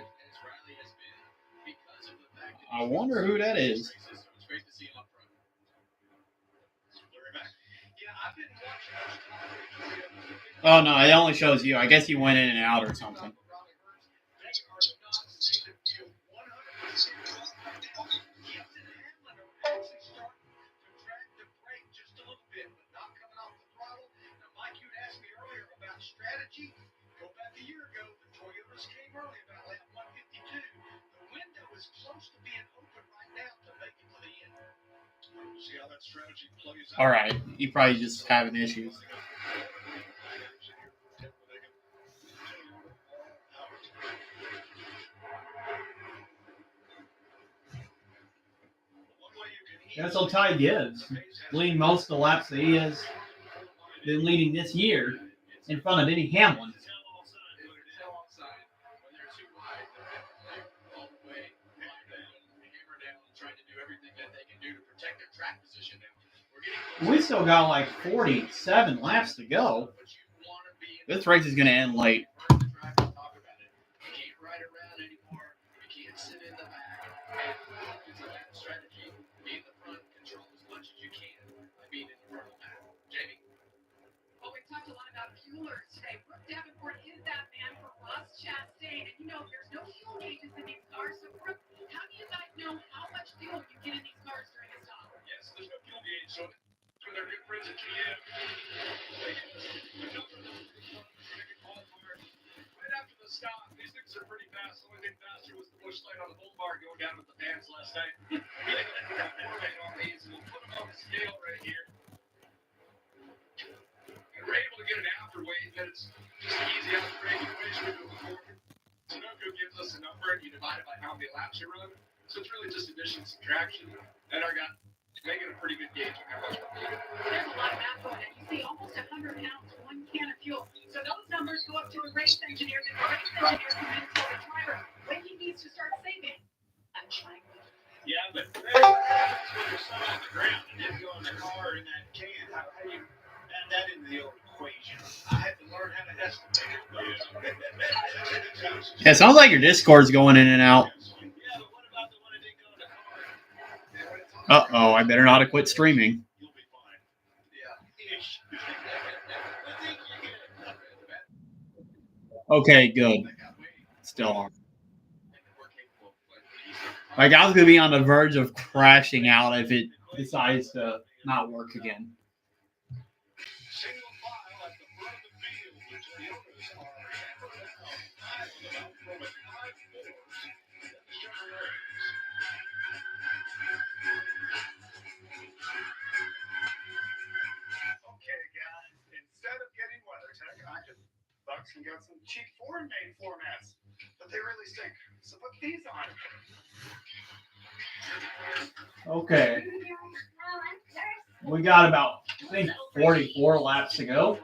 I wonder who that is. Oh no, it only shows you. I guess he went in and out or something. All right, he probably just having issues. That's what Ty Gibbs. Leading most of the laps that he has been leading this year in front of Denny Hamlin. We still got like 47 laps to go. This race is going to end late. Today, Brooke Davenport is that man for Ross Chastain, and you know there's no fuel gauges in these cars. So, Brooke, how do you guys know how much fuel you get in these cars during this stop? Yes, there's no fuel gauge, so they're good friends at GM. Right after the stop, these things are pretty fast. The only thing faster was the bush light on the boulevard going down with the fans last night. We'll put them on the scale right here. We're able to get an afterweight that's just an easy afterweight equation moving forward. Sunoco gives us a number and you divide it by how many laps you run. So it's really just addition, subtraction. And our guy making a pretty good gauge on how much we're moving. There's a lot of math going in. You see almost 100 pounds, 1 can of fuel. So those numbers go up to a race engineer. The race engineer can then tell the driver when he needs to start saving. I'm trying. Yeah, but that's when you're sun on the ground and then go in the car in that can. How do you add that into the old equation? I had to learn how to estimate it. Yeah, it sounds like your Discord's going in and out. Yeah, but what about the one that didn't go in the car? Uh-oh, I better not have quit streaming. You'll be fine. Yeah. Okay, good. Still on. Like, I was going to be on the verge of crashing out if it decides to not work again. Single file at the front of the field, the Toyotas are hammered out from about 5 fours in the Chevrolets. Okay, guys, instead of getting WeatherTech, I just bucks and got some cheap cheap foreign-made floor mats, but they really stink. So put these on. Okay. We got about, I think, 44 laps to go.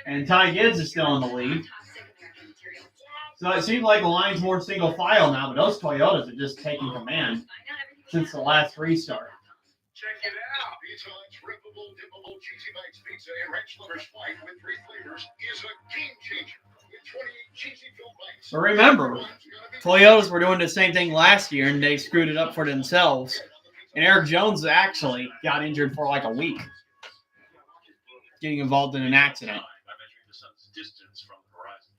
And Ty Gibbs is still in the lead. So it seems like the line's more single file now, but those Toyotas are just taking command since the last restart. Check it out. Pizza Hut's rippable, dippable, cheesy bites pizza and ranch lovers flight with 3 flavors is a game changer. With 28 cheesy filled bites. But remember, Toyotas were doing the same thing last year, and they screwed it up for themselves. And Eric Jones actually got injured for like a week, getting involved in an accident. By measuring the sun's distance from the horizon.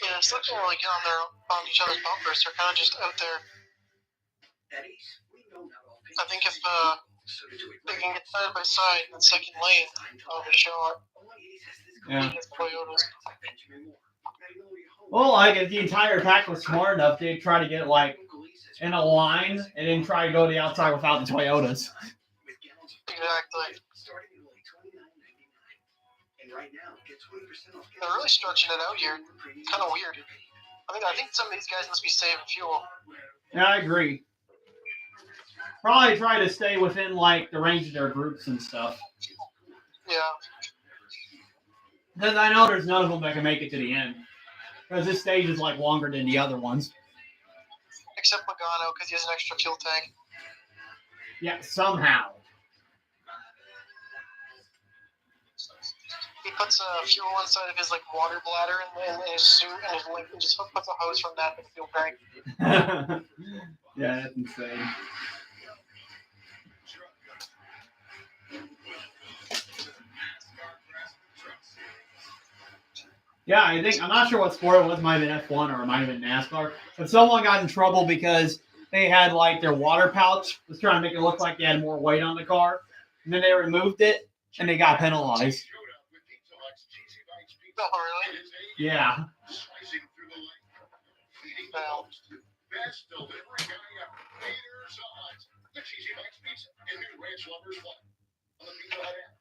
Yeah, it's not gonna really get on each other's bumpers. They're kind of just out there. I think if they can get side by side in the second lane, I'll be sure. Yeah. Against Toyotas. Well, like if the entire pack was smart enough, they'd try to get like in a line and then try to go to the outside without the Toyotas. Exactly. They're really stretching it out here. Kind of weird. I think some of these guys must be saving fuel. Yeah, I agree. Probably try to stay within like the range of their groups and stuff. Yeah. Because I know there's none of them that can make it to the end. Because this stage is like longer than the other ones. Except Logano, because he has an extra fuel tank. Yeah, somehow. He puts fuel inside of his like water bladder in his suit, and just puts a hose from that to the fuel tank. Yeah, that's insane. Yeah, I'm not sure what sport it was. It might have been F1 or it might have been NASCAR. But someone got in trouble because they had like their water pouch was trying to make it look like they had more weight on the car, and then they removed it and they got penalized. Oh, really? Yeah. Well, Best delivery guy ever. Haters odds. The Cheesy Bites Pizza and new ranch lovers flight. On the Pizza Hut app.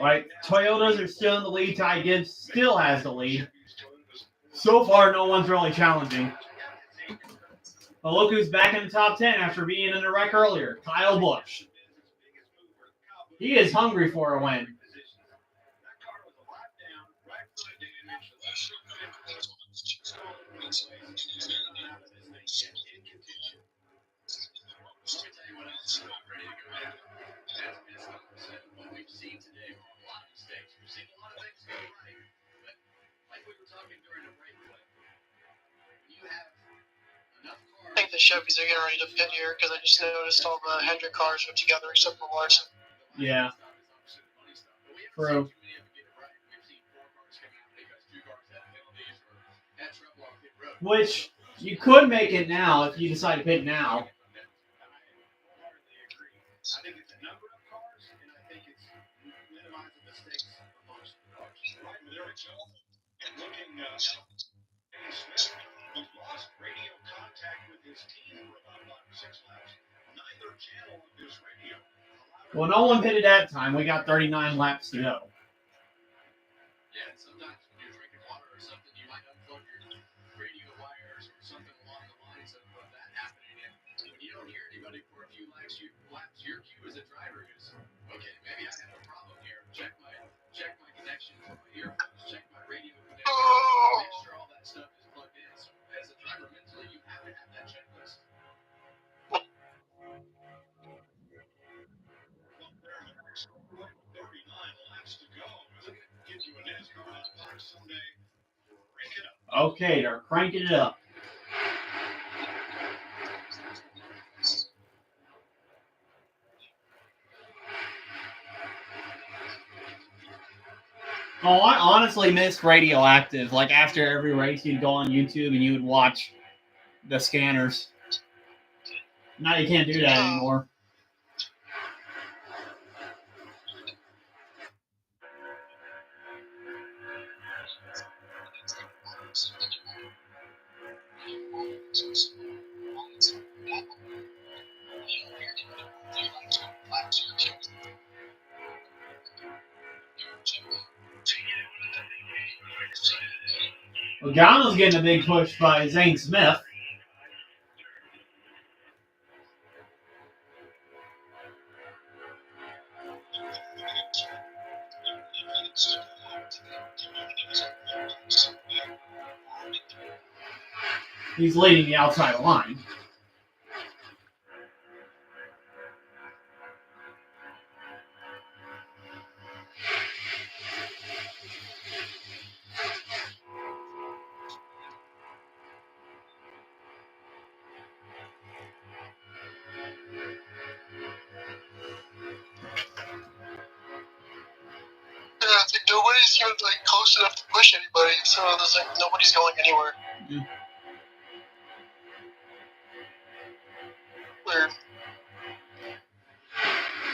Right, Toyotas are still in the lead. Ty Gibbs still has the lead. So far, no one's really challenging. But look who's back in the top 10 after being in the wreck earlier. Kyle Busch. He is hungry for a win. I think the Chevys are getting ready to pit here because I just noticed all the Hendrick cars are together except for Larson. Yeah. True. Which you could make it now if you decide to pit now. I think it's a number of cars, and I think it's minimizing mistakes amongst the cars. Right with Eric Jones and looking at Danny Smith, who lost radio contact with his team for about 6 laps. Neither channel of his radio. Well, no one pitted that time. We got 39 laps to go. Yeah, and sometimes when you're drinking water or something, you might unplug your radio wires or something along the lines of that happening. And when you don't hear anybody for a few laps, your cue as a driver is, okay, maybe I have a problem here. Check my connection to my earphones, check my radio connection, make sure all that stuff is plugged in. So as a driver, mentally, you have to have that checklist. Okay, they're cranking it up. Oh, I honestly missed Radioactive. Like after every race, you'd go on YouTube and you would watch the scanners. Now you can't do that anymore. Logano's getting a big push by Zane Smith. He's leading the outside line. Nobody's even like close enough to push anybody, so there's like nobody's going anywhere. Yeah. Weird.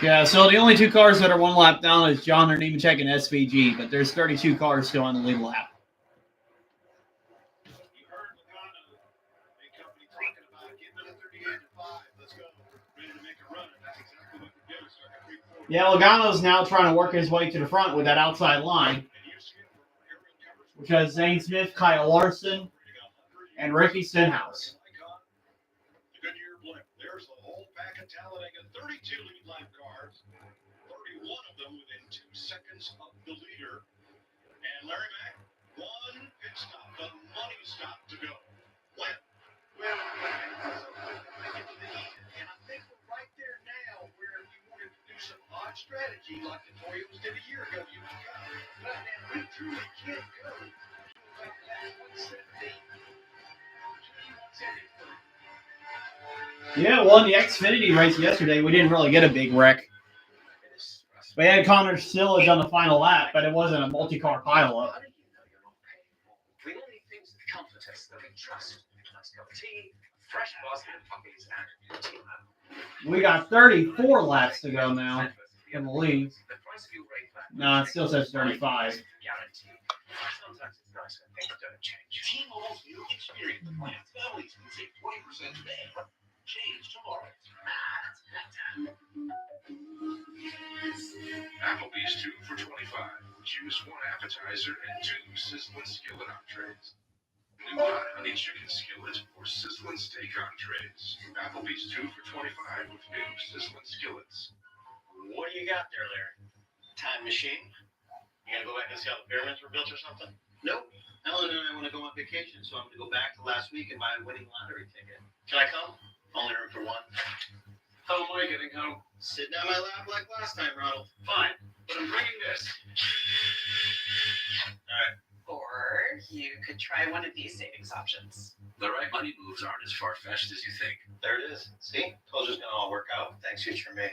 Yeah, so the only 2 cars that are 1 lap down is John Nemechek and SVG, but there's 32 cars still on the lead lap. You heard Logano, big company talking about getting to 38-5. Let's go. Ready to make a run. That's exactly what we're doing. Starting at 3-4. Yeah, Logano's now trying to work his way to the front with that outside line, which has Zane Smith, Kyle Larson, and Ricky Stenhouse. The Goodyear blip. There's a whole pack of talent. I got 32 lead lap cars. 31 of them within 2 seconds of the leader. And Larry Mack, 1 pit stop, the money stop to go. When? Well, and I think we're right there now where you wanted to do some odd strategy like the Toyotas did a year ago. You can go. But now we truly can't go. Like that 170. Yeah, won the Xfinity race yesterday. We didn't really get a big wreck. We had Connor Sillage on the final lap, but it wasn't a multi-car pileup. We only things that comfort us that we trust. Nice cup of tea, fresh basket of puppies, and a tea lamp. We got 34 laps to go now in the lead. No, it still says 35. Guaranteed. Sometimes it's nice when things don't change. T-Mobile's new experience plan. Families can save 20% today. Change tomorrow. Applebee's 2 for $25. Choose 1 appetizer and 2 sizzling skillet entrees. New hot honey chicken skillet or sizzling steak entrees. Applebee's 2 for $25 with new sizzling skillets. What do you got there, Larry? Time machine? You gonna go back and see how the pyramids were built or something? Nope. Ellen and I want to go on vacation, so I'm gonna go back to last week and buy a winning lottery ticket. Can I come? Only room for 1. How am I getting home? Sitting on my lap like last time, Ronald. Fine, but I'm bringing this. Or you could try one of these savings options. The right money moves aren't as far-fetched as you think. There it is. See? Told you it's gonna all work out. Thanks, future me.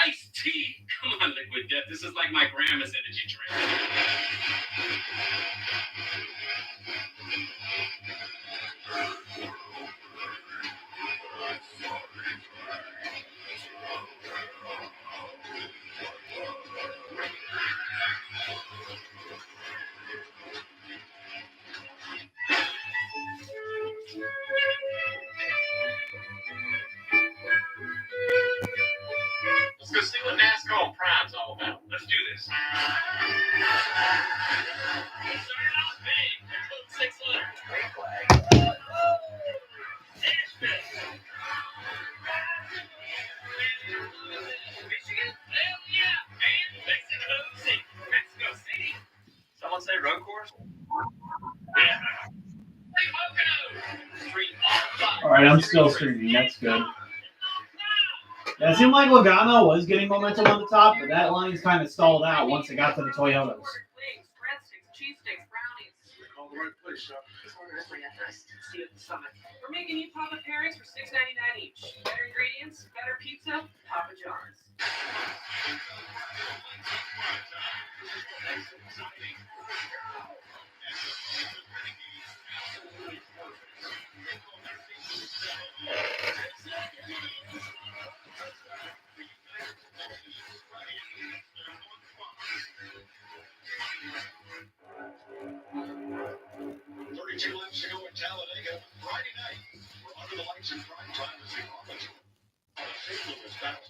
Iced tea? Come on, Liquid Death. This is like my grandma's energy drink. Let's go see what NASCAR Prime's all about. Let's do this. Sorry, not big. Code 600. Green flag. Nashville. Michigan? Hell yeah. And Mexico City. Mexico City. Someone say road course? Yeah. Hey, Pocono. Street All right, I'm still streaming. That's good. Yeah, it seemed like Logano was getting momentum on the top, but that line's kind of stalled out once it got to the Toyotas. Wings, breadsticks, cheese sticks, brownies. the right place, huh? He's one wrestling ethos. See you at the summit. We're making you Papa pairings for $6.99 each. Better ingredients, better pizza, Papa John's. Two laps to go in Talladega. Friday night, we're under the lights in prime time as the offense of St. Louis battle.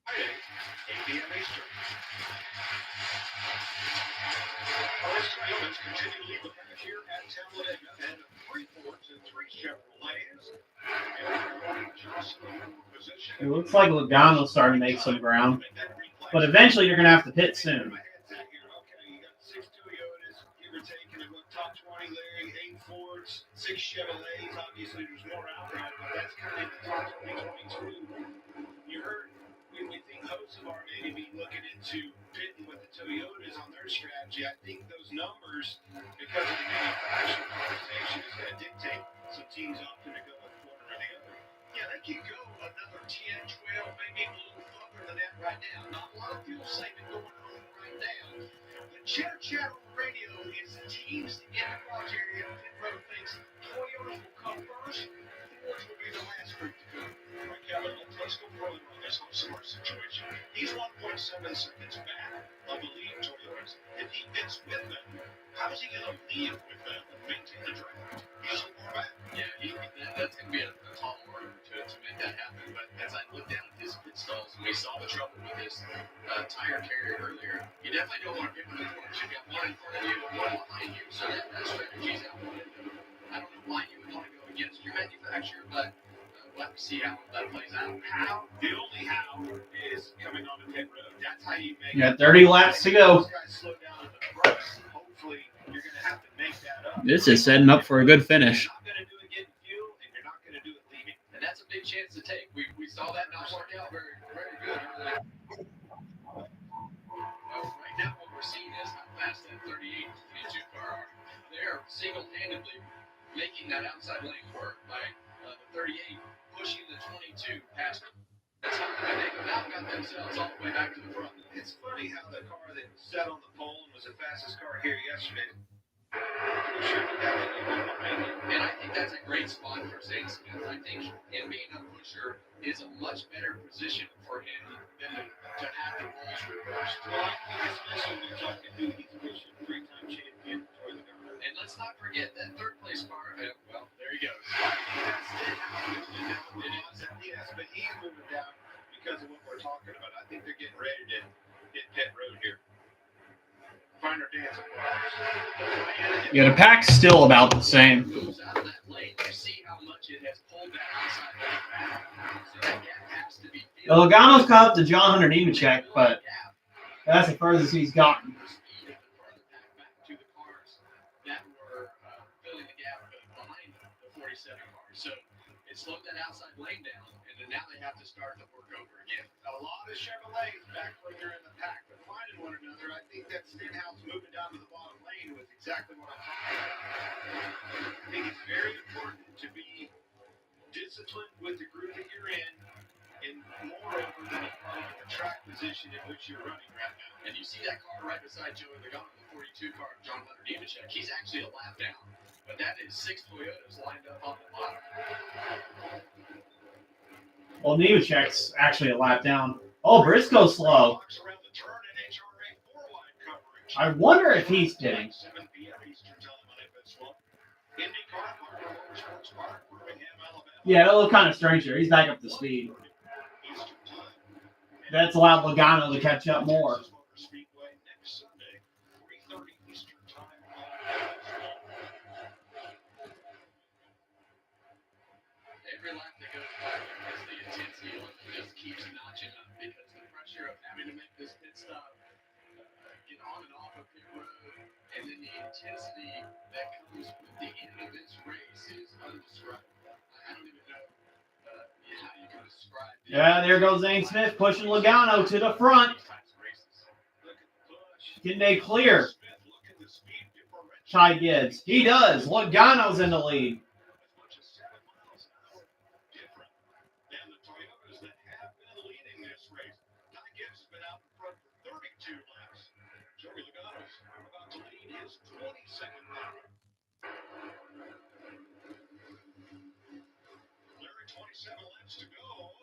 Friday, 8 p.m. Eastern. First Toyotas continue to lead the pack here at Talladega, and 3 Fords and 3 Chevrolets. It looks like Logano's starting to make some ground, but eventually you're going to have to pit soon. Top 20 there, 8 Fords, 6 Chevrolets. Obviously, there's more out there, but that's kind of the top 2022. You heard, we think Hocevar maybe be looking into pitting with the Toyotas on their strategy. I think those numbers, because of the manufacturing conversation, is going to dictate some teams opting to go with one or the other. Yeah, they can go another 10, 12, maybe a little further than that right now. Not a lot of fuel saving going on right now. The Chatter Chatter Radio is teams in the garage area. Pit Road thinks Toyotas will come first. Fords will be the last group to go. Right, Kevin, let's go further on this Hocevar situation. He's 1.7 seconds back of the lead Toyotas. If he gets with them, how is he going to lead with them and maintain the draft? He's a more back. Yeah, that's going to be a tall order to make that happen. But as I look down at his pit stalls, and we saw the trouble with his tire carrier earlier, you definitely don't want to pick with the corners. You've got one in front of you and one behind you, so that strategy's out the window. I don't know why you would want to go against your manufacturer, but we'll have to see how that plays out. How? The only how is coming on the pit road. That's how you make You got 30 laps to go. Hopefully, you're going to have to make that up. This is setting up for a good finish. You're not going to do it getting fuel, and you're not going to do it leaving. And that's a big chance to take. We saw that not work out very, very good earlier. Right now, what we're seeing is how fast that 38 22 car are. They're single-handedly making that outside lane work by the 38 pushing the 22 past them. That's how they've now got themselves all the way back to the front. It's funny how the car that sat on the pole and was the fastest car here yesterday. And I think that's a great spot for Zane Smith. I think him being a pusher is a much better position for him than to have the roles reversed. Well, I think especially when you're talking to he's pushing 3-time champion for the government. And let's not forget that third place car. Well, there he goes. Yes, but he's moving down because of what we're talking about. I think they're getting ready to hit pit road here. Finer dance. Yeah, the pack's still about the same. Moves out of that lane. You see how much it has pulled that outside lane back. So that gap has to be. Logano's caught up to John Hunter Nemechek, but that's the furthest he's gotten. To the cars that were filling the gap behind the 47 cars. So it slowed that outside lane down, and then now they have to start the work over again. A lot of Chevrolets back when they're in the pack, but finding one another. I think that Stenhouse moving down to the bottom lane was exactly what I'm talking about. I think it's very important to be disciplined with the group that you're in, and moreover than the track position in which you're running right now. And you see that car right beside Joey Logano, the 42 car of John Hunter Nemechek. He's actually a lap down, but that is 6 Toyotas lined up on the bottom. Well, Nemechek's actually a lap down. Oh, Briscoe's slow. I wonder if he's pitting. Yeah, it looked kind of strange here. He's back up to speed. That's allowed Logano to catch up more. Every lap that goes by, as the intensity just keeps notching up because the pressure of having to make this pit stop, get on and off of pit road, and then the intensity that comes with the end of this race is undescribable. I don't even know how you can describe it. Yeah, there goes Zane Smith pushing Logano to the front. Can they clear? Ty Gibbs. He does. Logano's in the lead. As much as 7 miles an hour different than the Toyotas that have been leading this race. Ty Gibbs has been out in front for 32 laps. Joey Logano's about to lead his 22nd lap. Larry, 27 laps to go.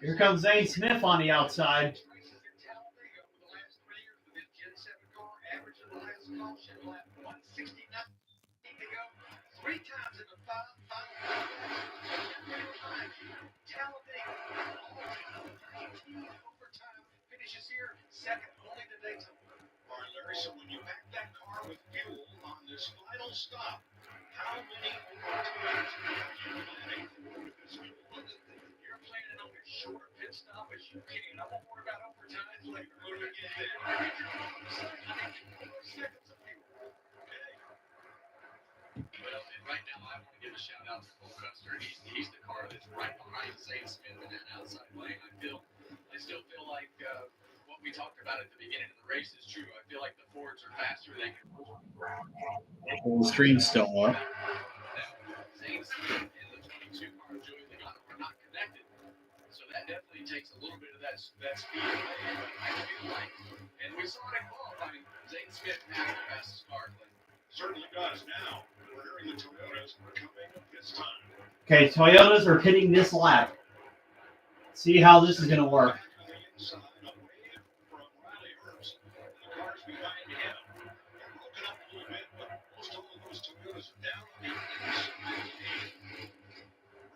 Here comes Zane Smith on the outside. Races in Talladega over the last 3 years with this Gen 7 car, averaging the last caution lap 169 to go. 3 times in the final Talladega, all 18 overtime finishes here, second only to Daytona. All right, Larry, so when you pack that car with fuel on this final stop, how many overtimes are you planning for with this fuel? You're planning on as short a pit stop as you can. I'm going to worry about overtime later. When we get there. Seconds of fuel. Okay. Well, and right now I want to give a shout out to Cole Custer. He's the car that's right behind Zane Smith in that outside lane. I still feel like what we talked about at the beginning of the race is true. I feel like the Fords are faster. They can. The stream's still up. Zane Smith and the 22 car Joey Logano are not connected, so that definitely takes a little bit of that speed away. But I feel like, and we saw it in qualifying, Zane Smith has the fastest car. Certainly does now. We're hearing the Toyotas are coming this time. Okay, Toyotas are pitting this lap. See how this is going to work. Back on the inside, away from Riley Herbst. The cars behind him. They're broken up a little bit, but most all of those Toyotas are down on the inside.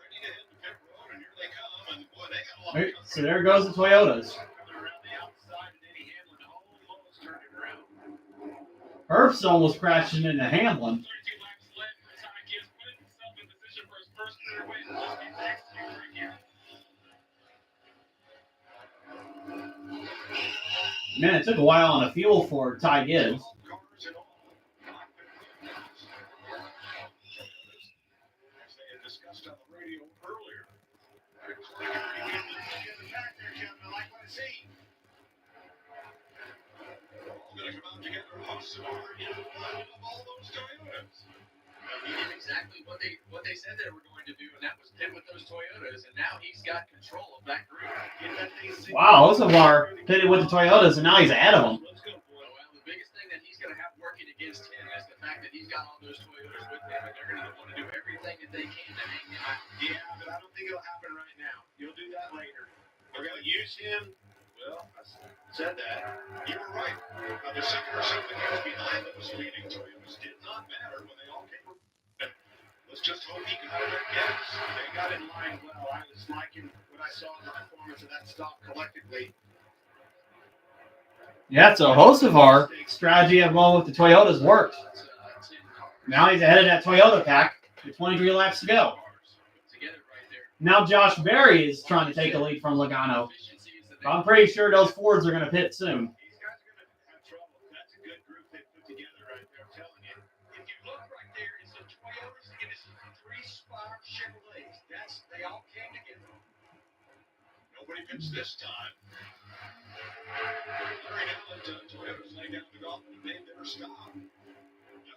Ready to hit the pit road, and here they come. And boy, they got a lot Right, of so there goes the Toyotas. Coming around the outside, and Eddie Hamlin almost turned it around. Herbst almost crashing into Hamlin. 32 laps left. Ty Gibbs putting himself in position for his first career win. Let's get next year again. Man, it took a while on the fuel for Ty Gibbs. cars and all. As they had discussed on the radio earlier. They're clicking together back there, Kevin. I like what I see. They're all going to come out together. Hossavar in front of all those Toyotas. He did exactly what they said they were going to do, and that was pit with those Toyotas, and now he's got control of that group. Get that thing synced Wow, Osavar pitted with the Toyotas, and now he's ahead of them. Let's go, boy. Well, the biggest thing that he's going to have working against him is the fact that he's got all those Toyotas with him, and they're going to want to do everything that they can to hang him out. Yeah, but I don't think it'll happen right now. You'll do that later. They're going to use him. Well, I said that. You were right. The second or something else behind those leading Toyotas did not matter when they all came. Let's just hope he got it at gas. They got in line well. I was liking what I saw in the performance of that stop collectively. Yeah, so Hocevar strategy of going with the Toyotas worked. Now he's ahead of that Toyota pack with 23 laps to go. Now Josh Berry is trying to take the lead from Logano. I'm pretty sure those Fords are going to pit soon. These guys are going to have trouble. That's a good group they put together right there. I'm telling you. If you look right there, it's the Toyotas and it's the 3-spot Chevrolets. They all came together. Nobody pits this time. Larry Allen, Toyotas lay down the golf and they never stop.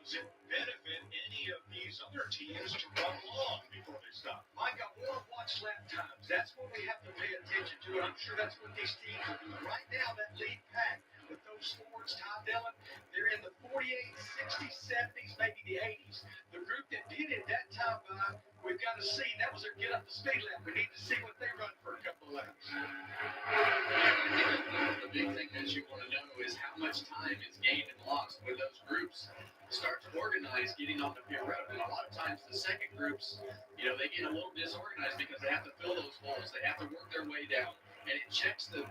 Does it benefit any of these other teams to run long before they stop? Micah, more watch lap times. That's what we have to pay attention to, and I'm sure that's what these teams are doing. Right now, that lead pack with those Fords, Todd Dillon, they're in the 48s, 60s, 70s, maybe the 80s. The group that did it that time, we've got to see. That was their get up the speed lap. We need to see what they run for a couple of laps. The big thing that you want to know is how much time is gained and lost with those groups. Start to organize getting on the pit road, and a lot of times the second groups, they get a little disorganized because they have to fill those holes. They have to work their way down, and it checks the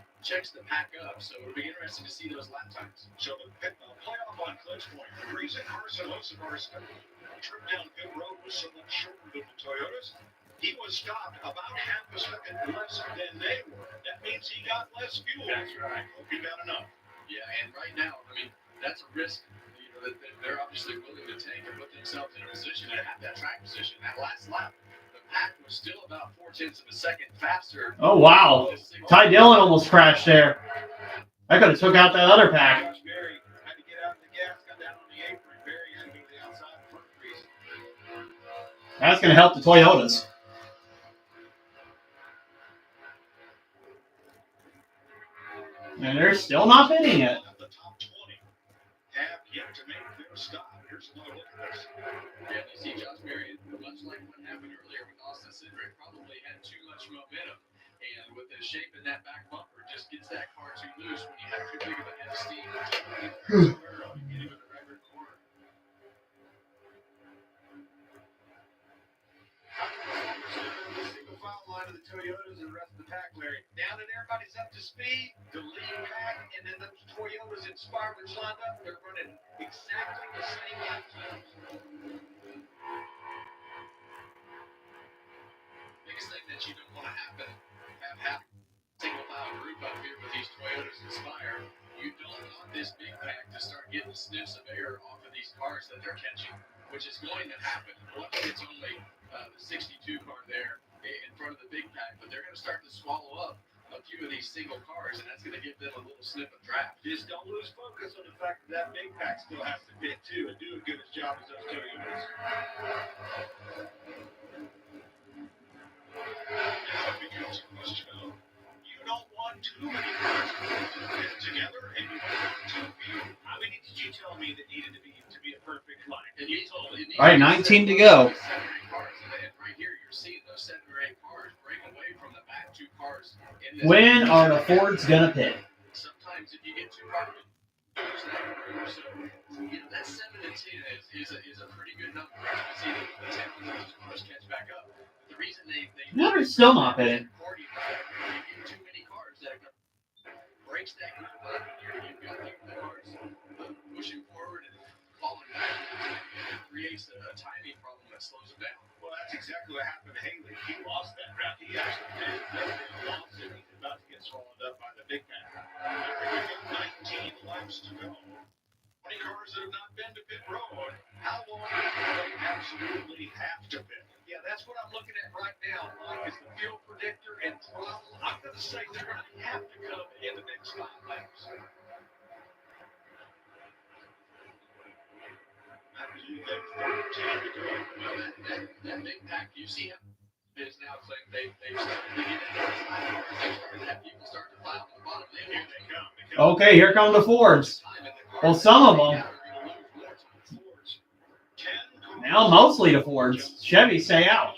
pack up. So it'll be interesting to see those lap times. So the playoff on Cliff's point, the reason Carson Hocevar's trip down pit road was so much shorter than the Toyotas, he was stopped about half a second less than they were. That means he got less fuel. That's right. Hope he got enough. Yeah, and right now, that's a risk that they're obviously willing to take and put themselves in a position to have that track position. That last lap, the pack was still about 0.4 of a second faster. Oh, wow. Ty Dillon almost crashed there. I could have took out that other pack. Josh Berry had to get out of the gas, got down on the apron. Berry had to be That's going to help the Toyotas. And they're still not bidding it. The top 20 have yet to make their stop. Here's another look at this. Yeah, you see Josh Berry, much like what happened earlier with Austin Cindric, probably had too much momentum. And with the shape in that back bumper, just gets that car too loose when you have too big of a head of steam. Getting with the record corner. Single file line of the Toyotas and the rest of the pack, Larry. Now that everybody's up to speed, the lead pack and then the Toyotas inspired with lined up, they're running exactly the same lap times. Biggest thing that you don't want to have single file group up here with these Toyotas Inspire. You don't want this big pack to start getting sniffs of air off of these cars that they're catching, which is going to happen. Luckily, it's only the 62 car there in front of the big pack, but they're going to start to swallow up a few of these single cars, and that's going to give them a little snip of draft. Just don't lose focus on the fact that big pack still has to fit too and do as good a job as those Toyotas. Now it becomes a question of you don't want too many cars to fit together, and you don't want too few. How many did you tell me that needed to be a perfect line? And you told me, All right, 19 to go. 7 or 8 cars, and right here you're seeing those 7 or 8 cars break away from the back 2 cars. In this When are the Fords going to pit? Sometimes if you get too far, there's that group. So, that 7 to 10 is a pretty good number. You see the 10 of those cars catch back up. The reason they No, they're still not pitting. you get too many cars that breaks that group up. You've got the cars pushing forward and falling back. It creates a timing problem that slows them down. Well, that's exactly what happened to Haley. He lost that round. He actually did. Lost it. He's about to get swallowed up by the big pack. We've got 19 laps to go. 20 cars that have not been to pit road. How long do they absolutely have to pit? Yeah, that's what I'm looking at right now, Mike, is the field predictor and throttle. I'm going to say they're going to have to come in the next 5 laps. I believe that 13 to go. Well, that big pack, you see him, is now saying they've started to get into the side cars. They've started to have people start to file to the bottom. Here they come. Okay, here come the Fords. Well, some of them. Now mostly the Fords. Chevy stay out.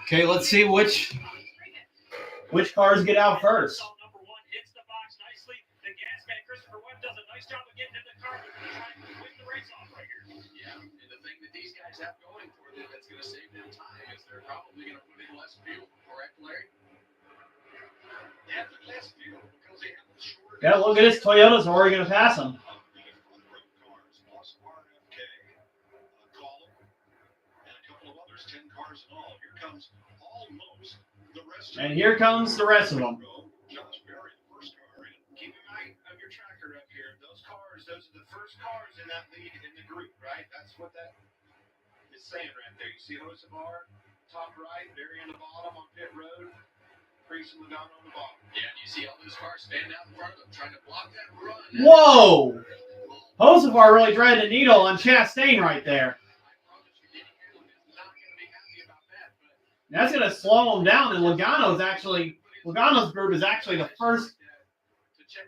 Okay, let's see which cars get out first. Have going for them that's going to save them time is they're probably going to put in less fuel, correct, Larry? Yeah, less fuel because they have a shorter. Yeah, look at this. Toyota's already going to pass them. Cars, plus RFK, Column, and a couple of others, 10 cars in all. Here comes almost the rest of And here comes the rest of them. Josh Berry, the first car in. Keep an eye of your tracker up here. Those are the first cars in that lead in the group, right? That's what that is saying right there. You see Hocevar, top right, Berry on the bottom on pit road, Priest and Logano on the bottom. Yeah, and you see all those cars standing out in front of them trying to block that run. Whoa! Hocevar really threaded a needle on Chastain right there. That's going to slow him down, and Logano's group is actually the first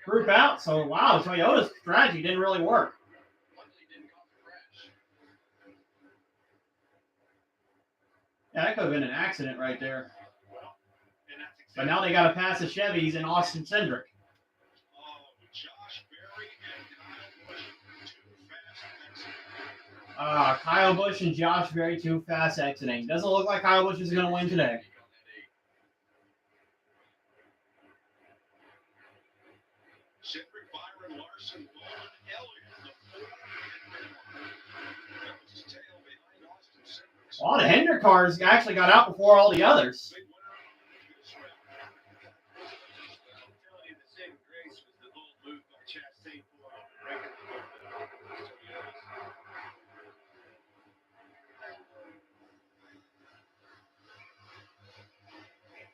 group out. So, wow, Toyota's strategy didn't really work. Yeah, that could have been an accident right there. But now they got to pass the Chevys and Austin Cindric. Josh Berry and Kyle Busch and Josh Berry too fast exiting. Doesn't look like Kyle Busch is going to win today. Cindric, Byron, Larson, Bowman, Elliott, the tail behind Austin Cindric. Well, the Hendrick cars actually got out before all the others.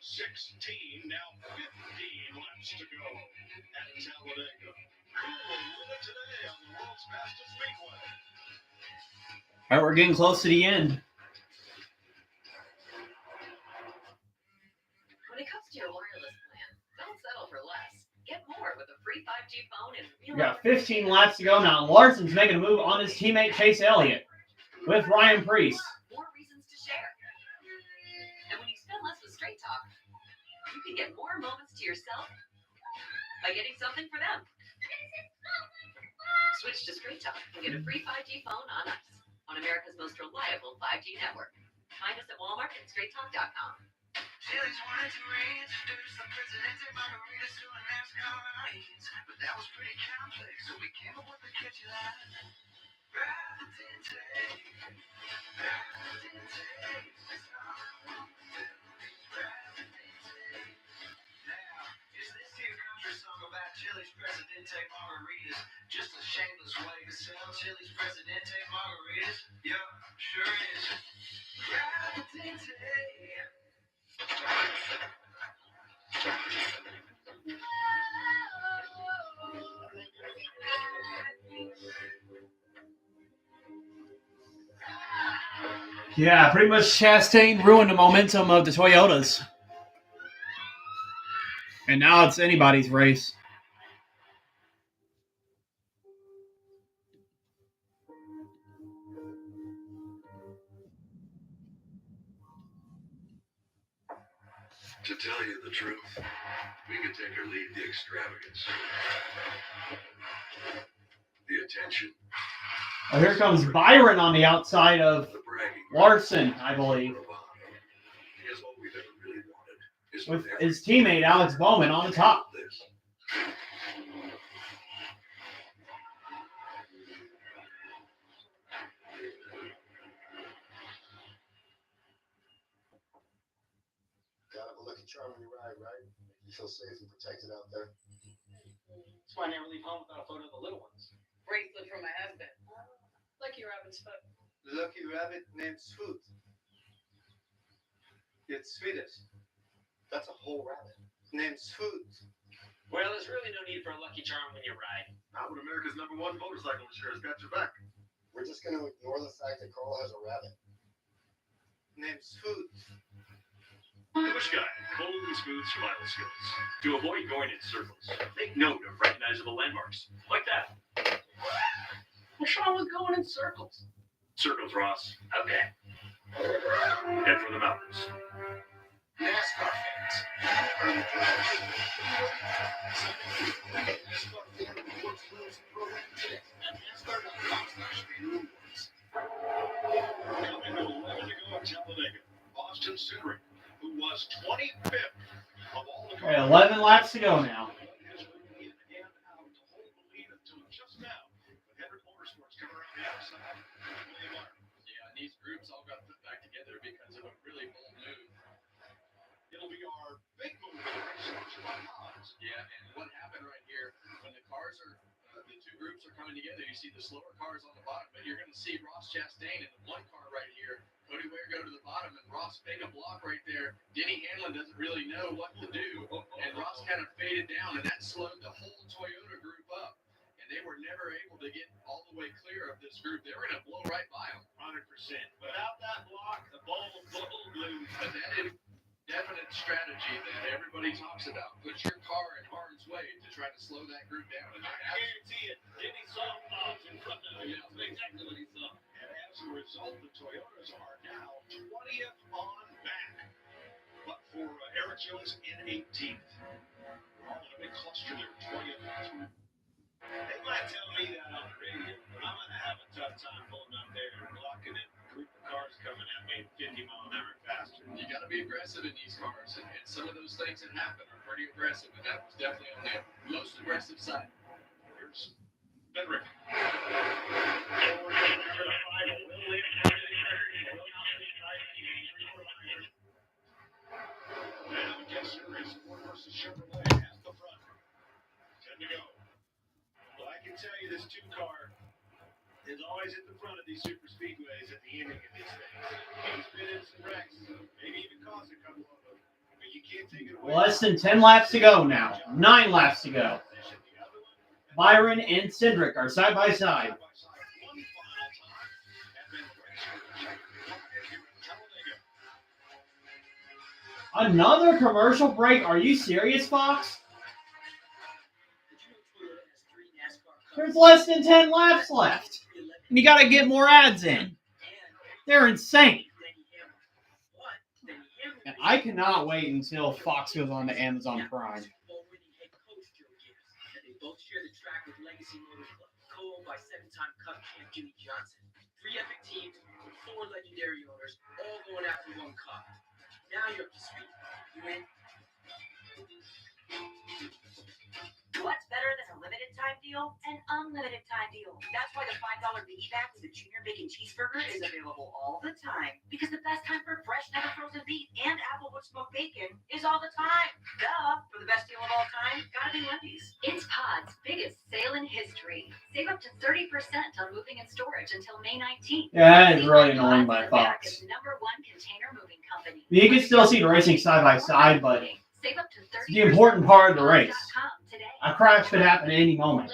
16, now 15 laps to go at Talladega. Who will win it today on the world's fastest speedway? All right, we're getting close to the end. When it comes to your wireless plan, don't settle for less. Get more with a free 5G phone and We got 15 laps to go now. Larson's making a move on his teammate Chase Elliott with Ryan Preece. more reasons to share. And when you spend less with Straight Talk, you can get more moments to yourself by getting something for them. Switch to Straight Talk and get a free 5G phone on us, on America's most reliable 5G network. Find us at Walmart and StraightTalk.com. Chili's wanted to reintroduce the Presidente margaritas to a NASCAR audience, but that was pretty complex, so we came up with the catchy line. Presidente, Presidente, that's all I want to do. Presidente. Now, is this here country song about Chili's Presidente margaritas just a shameless way to sell Chili's Presidente margaritas? Yup, sure is. Presidente. Yeah, pretty much Chastain ruined the momentum of the Toyotas. And now it's anybody's race. To tell you the truth, we can take or leave the extravagance, the attention, Oh, here comes Byron on the outside of the bragging, Larson, I believe, because all we've ever really wanted is with for his teammate Alex Bowman on the top. this. Gotta have a lucky charm when you ride, right? Make you feel safe and protected out there. That's why I never leave home without a photo of the little ones. Bracelet from my husband. Lucky Robin's foot. Lucky rabbit named Swoot. It's Swedish. That's a whole rabbit. Named Swoot. Well, there's really no need for a lucky charm when you ride. Not when America's #1 motorcycle insurer's got your back. We're just gonna ignore the fact that Carl has a rabbit. Named Swoot. The Bush Guy, cold and smooth survival skills. To avoid going in circles, make note of recognizable landmarks, like that. Well, Sean was going in circles. Circles, Ross. Okay. Head for the mountains. NASCAR fans. Coming to 11 to go at Talladega. Austin Cindric, who was 25th of all the All right, 11 laps to go now. has been in and out to hold the lead until just now. But Hendrick Motorsports coming around the outside. Yeah, and these groups all got put back together because of a really bold move. It'll be our big move for the race. Yeah, and what happened right here, when the cars are, the two groups are coming together, you see the slower cars on the bottom, but you're going to see Ross Chastain in the one car right here. Cody Ware go to the bottom, and Ross make a block right there. Denny Hamlin doesn't really know what to do, and Ross kind of faded down, and that slowed the whole Toyota group up. And they were never able to get all the way clear of this group. They were going to blow right by them. 100%. Without that block, the ball blue. But that is definite strategy that everybody talks about. Put your car in harm's way to try to slow that group down. And I guarantee it. Denny saw Bob's in front of him. That's exactly what he saw. And as a result, the Toyotas are now 20th on back. But for Eric Jones in 18th. All in a big cluster there, 20th. They might tell me that on the radio, but I'm going to have a tough time pulling up there and blocking it. A group of cars coming at me 50 mile an hour faster. You got to be aggressive in these cars, and some of those things that happen are pretty aggressive, and that was definitely on the most aggressive side. Here's Bedrick. Now, Gesser is Ford versus Chevrolet at the front. 10 to go. Well, I can tell you this two-car is always at the front of these super speedways at the ending of these things. He's been in some wrecks, maybe even caused a couple of them. Less than 10 laps to go now. 9 laps to go. Byron and Cindric are side by side. Another commercial break? Are you serious, Fox? There's less than 10 laps left. And you got to get more ads in. They're insane. And I cannot wait until Fox goes on to Amazon Prime. They both share the track with Legacy Motor Club, co-owned by 7-time Cup champ Jimmy Johnson. 3 epic teams with 4 legendary owners, all going after one cup. Now you're up to speed. You in? What's better than a limited time deal? An unlimited time deal. That's why the $5 biggie bag with the Junior Bacon Cheeseburger is available all the time. Because the best time for fresh, never frozen beef and Applewood smoked bacon is all the time. Duh. For the best deal of all time, gotta be Wendy's. It's Pod's biggest sale in history. Save up to 30% on moving and storage until May 19th. Yeah, that is really annoying by Fox. #1 container moving company. You can still see the racing side by side, but Save up to 30% it's the important part of the race. today. A crash could happen at any moment.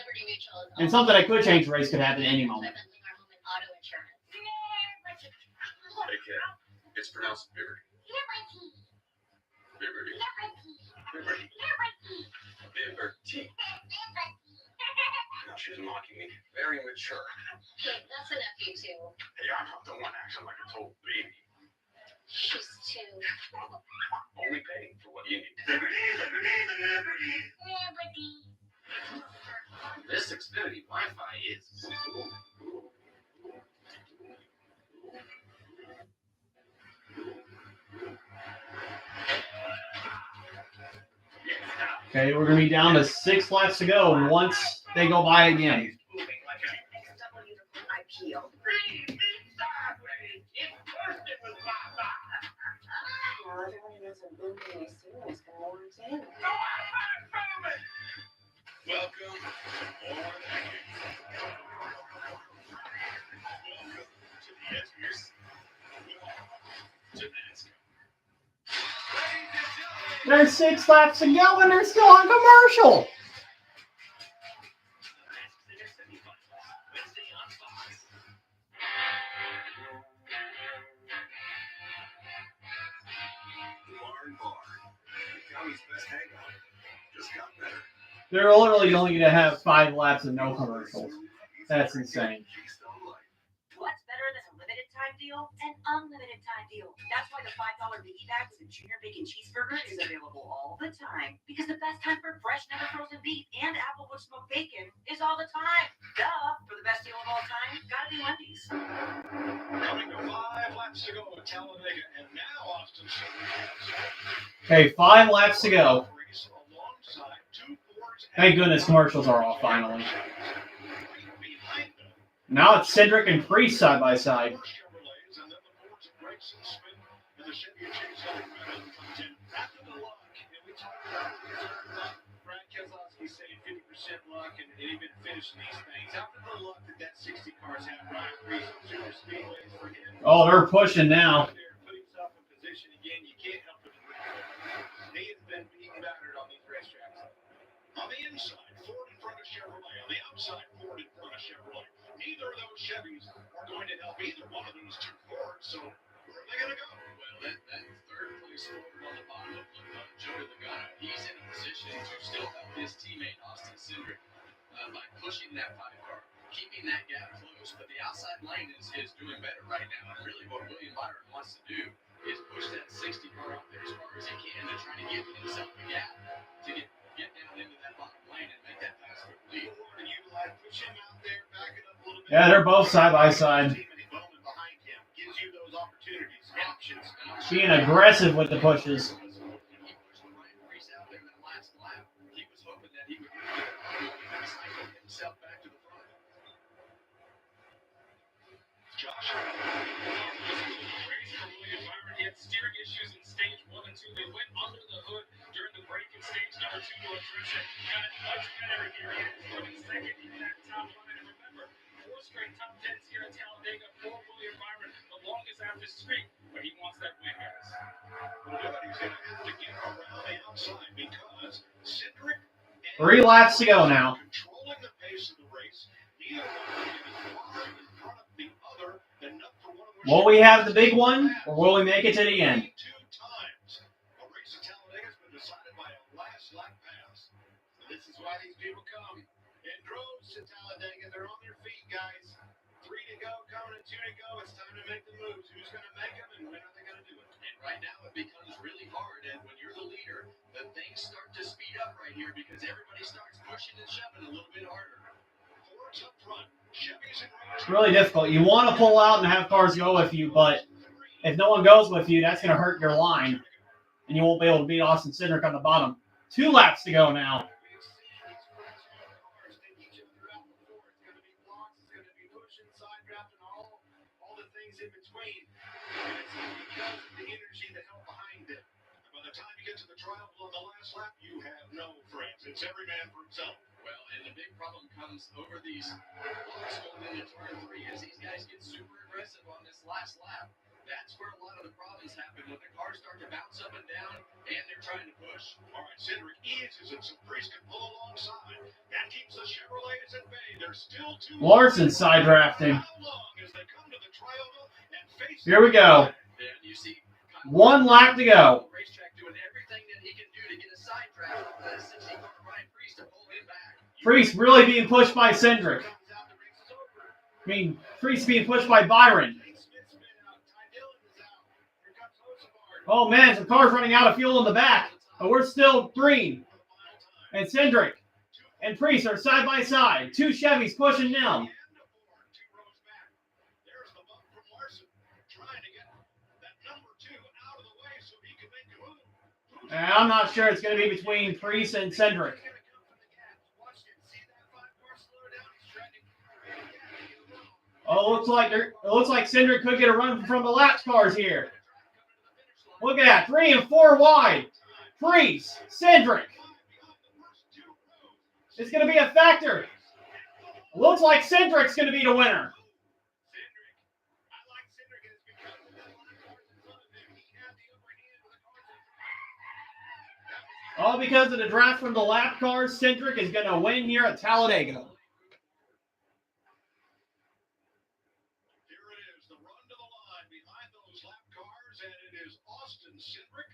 And something that could change the race could happen at any moment. Auto insurance. Hey, kid. It's pronounced Liberty. Liberty. Liberty. Liberty. Now she's mocking me. Very mature. Hey, that's a nephew too. Hey, I'm not the one acting like a total baby. She's 2. Only paying for what you need. Liberty, liberty, liberty. This Xfinity Wi-Fi is. Okay, we're going to be down to 6 laps to go, and once they go by again. Welcome to Forward Thinking. Welcome to the Edgers. Welcome to NASCAR. There's 6 laps to go, and they're still on commercial. Barn Bar. The county's best hangout. Just got better. They're literally only going to have 5 laps and no commercials. That's insane. What's better than a limited time deal? An unlimited time deal. That's why the $5 biggie bag with the Junior Bacon Cheeseburger is available all the time. Because the best time for fresh, never frozen beef and Applewood smoked bacon is all the time. Duh. For the best deal of all time, gotta be Wendy's. Coming to 5 laps to go at Talladega, and now Austin. Okay, 5 laps to go. Alongside 2 Fords. Thank goodness commercials are off finally. Behind them. Now it's Cindric and Priest side by side. Chevrolets, and then the Fords of Brakes and Smith, and the Chevy Chase after the luck. And we talked about Brad Keselowski saying 50% luck and even finishing these things. After the luck that 60 cars have, Ryan Priest on super speedways for him. Oh, they're pushing now. Put himself in position again. You can't help but he has been being battered on these racetracks. On the inside, Ford in front of Chevrolet. On the outside, Ford in front of Chevrolet. Neither of those Chevys are going to help either one of these 2 Fords. So where are they going to go? Well, that third place Ford on the bottom of Joey Logano, he's in a position to still help his teammate Austin Cindric by pushing that 5 car, keeping that gap close. But the outside lane is doing better right now. And really what William Byron wants to do is push that 60 car out there as far as he can to try to give himself a gap to get down into that bottom lane and make that pass for the lead. Ford and utilize, push him out there, back it up a little bit. Yeah, they're both side by side. Bowman behind him gives you those opportunities, options. Being aggressive with the pushes. He had steering issues in stage 1 and 2. They went under the hood during the break in stage number 2 to address it. Got it much better here. He is running second in that top line. And remember, 4 straight top 10s here at Talladega for William Byron, the longest after streak. But but he wants that win, guys. He's going to have to get around the outside because Cindric and 3 laps to go now. controlling the pace of the race. Neither one is far in front of the other enough for one of those. Will we have the big one, or will we make it to the end? 2 times. A race at Talladega has been decided by a last lap pass. This is why these people come in droves to Talladega. They're on their feet, guys. 3 to go, coming and 2 to go. It's time to make the moves. Who's going to make them and when are they going to do it? And right now it becomes really hard. And when you're the leader, the things start to speed up right here because everybody starts pushing and shoving a little bit harder. Fords up front. Chevys and It's really difficult. You want to pull out and have cars go with you, but if no one goes with you, that's going to hurt your line. And you won't be able to beat Austin Cindric on the bottom. 2 laps to go now. We've seen these cars take each other out before. It's going to be blocks, it's going to be pushing, side drafting, all the things in between. And it's because of the energy that held behind it. by the time you get to the trial on the last lap, you have no friends. It's every man for himself. Well, and the big problem comes over these blocks going into turn 3 as these guys get super aggressive on this last lap. That's where a lot of the problems happen when the cars start to bounce up and down and they're trying to push. All right, Cindric eases it so Priest can pull alongside. That keeps the Chevrolets at bay. There's still 2 Larson side drafting. How long as they come to the Trial and face Here we go. Then you see 1 lap to go. racetrack doing everything that he can do to get a side draft off the 60 car Ryan Priest to pull him back. Priest really being pushed by Cindric. I mean, Priest being pushed by Byron. Oh man, some cars running out of fuel in the back. But we're still green. And Cindric and Priest are side by side. 2 Chevys pushing them. There's the bump from Larson, trying to get that number 2 out of the way so he can make a move. And I'm not sure it's going to be between Priest and Cindric. Oh, it looks like Cindric could get a run from the laps cars here. Look at that, 3 and 4 wide. Priest, Cindric. It's going to be a factor. Looks like Cindric's going to be the winner. All because of the draft from the lap cars, Cindric is going to win here at Talladega. Here it is, the run to the line behind those lap cars, and it is Austin Cindric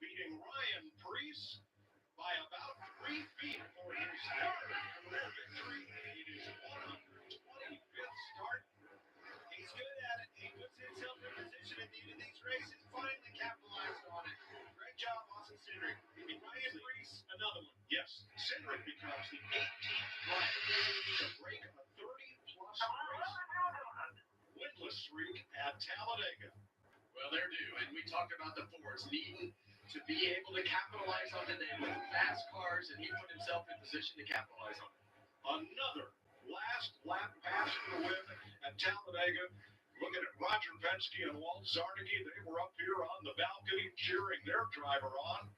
beating Ryan Priest by about 3 feet for his 3rd career victory. It is 125th start. He's good at it. He puts himself in position at the end of these races, finally capitalized on it. Great job, Austin Cindric. Ryan Priest, another one. Yes, Cindric becomes the 18th driver to break a 30-plus race winless streak at Talladega. Well, they're due, and we talked about the Fords needing to be able to capitalize on today with fast cars, and he put himself in position to capitalize on it. Another last lap pass for the win at Talladega. Looking at Roger Penske and Walt Zarnicki, they were up here on the balcony cheering their driver on.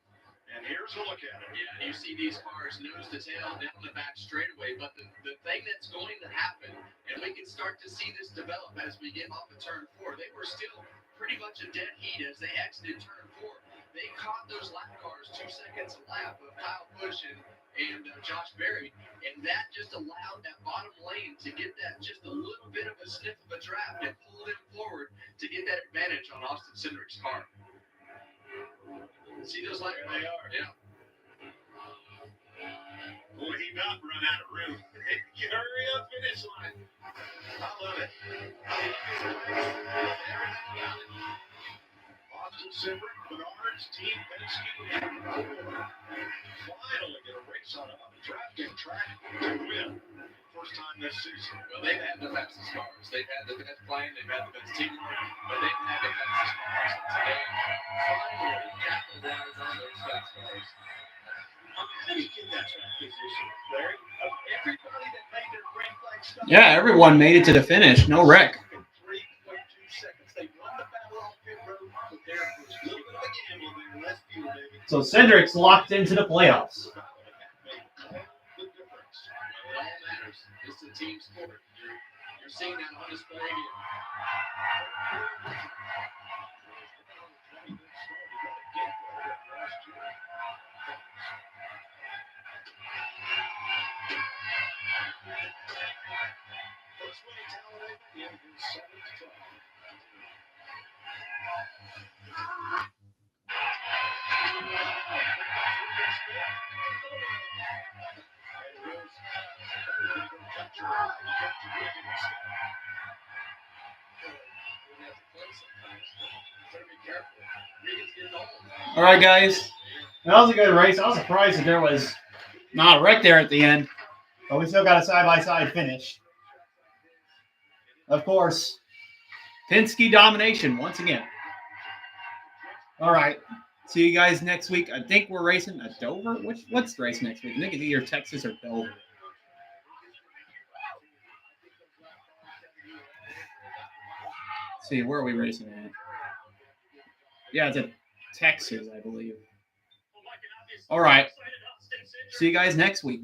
And here's a look at it. Yeah, and you see these cars nose to tail down the back straightaway, but the thing that's going to happen, and we can start to see this develop as we get off of turn 4, they were still pretty much a dead heat as they exited turn 4. They caught those lap cars 2 seconds a lap of Kyle Busch and Josh Berry, and that just allowed that bottom lane to get that just a little bit of a sniff of a draft and pull them forward to get that advantage on Austin Cindric's car. See those lap cars? There they are. Yeah. Will he not run out of room? You hurry up, finish line. I love it. Austin Cindric, Menards, Team Penske, and Ford finally get a race on a drafting track to win. First time this season. Well, they've had the fastest cars. They've had the best plane. They've had the best teamwork. But they've had the fastest cars. Today, finally capitalize on those fast cars. How did he get that track position, Larry? Everybody that made their green flag stuff. Yeah, everyone made it to the finish. No wreck. 3.2 seconds. They won the battle off pit road, but there was a little bit of a gamble there. Less fuel, baby. So Cindric's locked into the playoffs. It all matters. It's a team sport. You're seeing that on display here. All right, guys. That was a good race. I was surprised that there was not a wreck there at the end, but we still got a side-by-side finish. Of course, Penske domination once again. All right. See you guys next week. I think we're racing at Dover. What's the race next week? I think it's either Texas or Dover. Let's see, where are we racing at? Yeah, it's at Texas, I believe. All right. See you guys next week.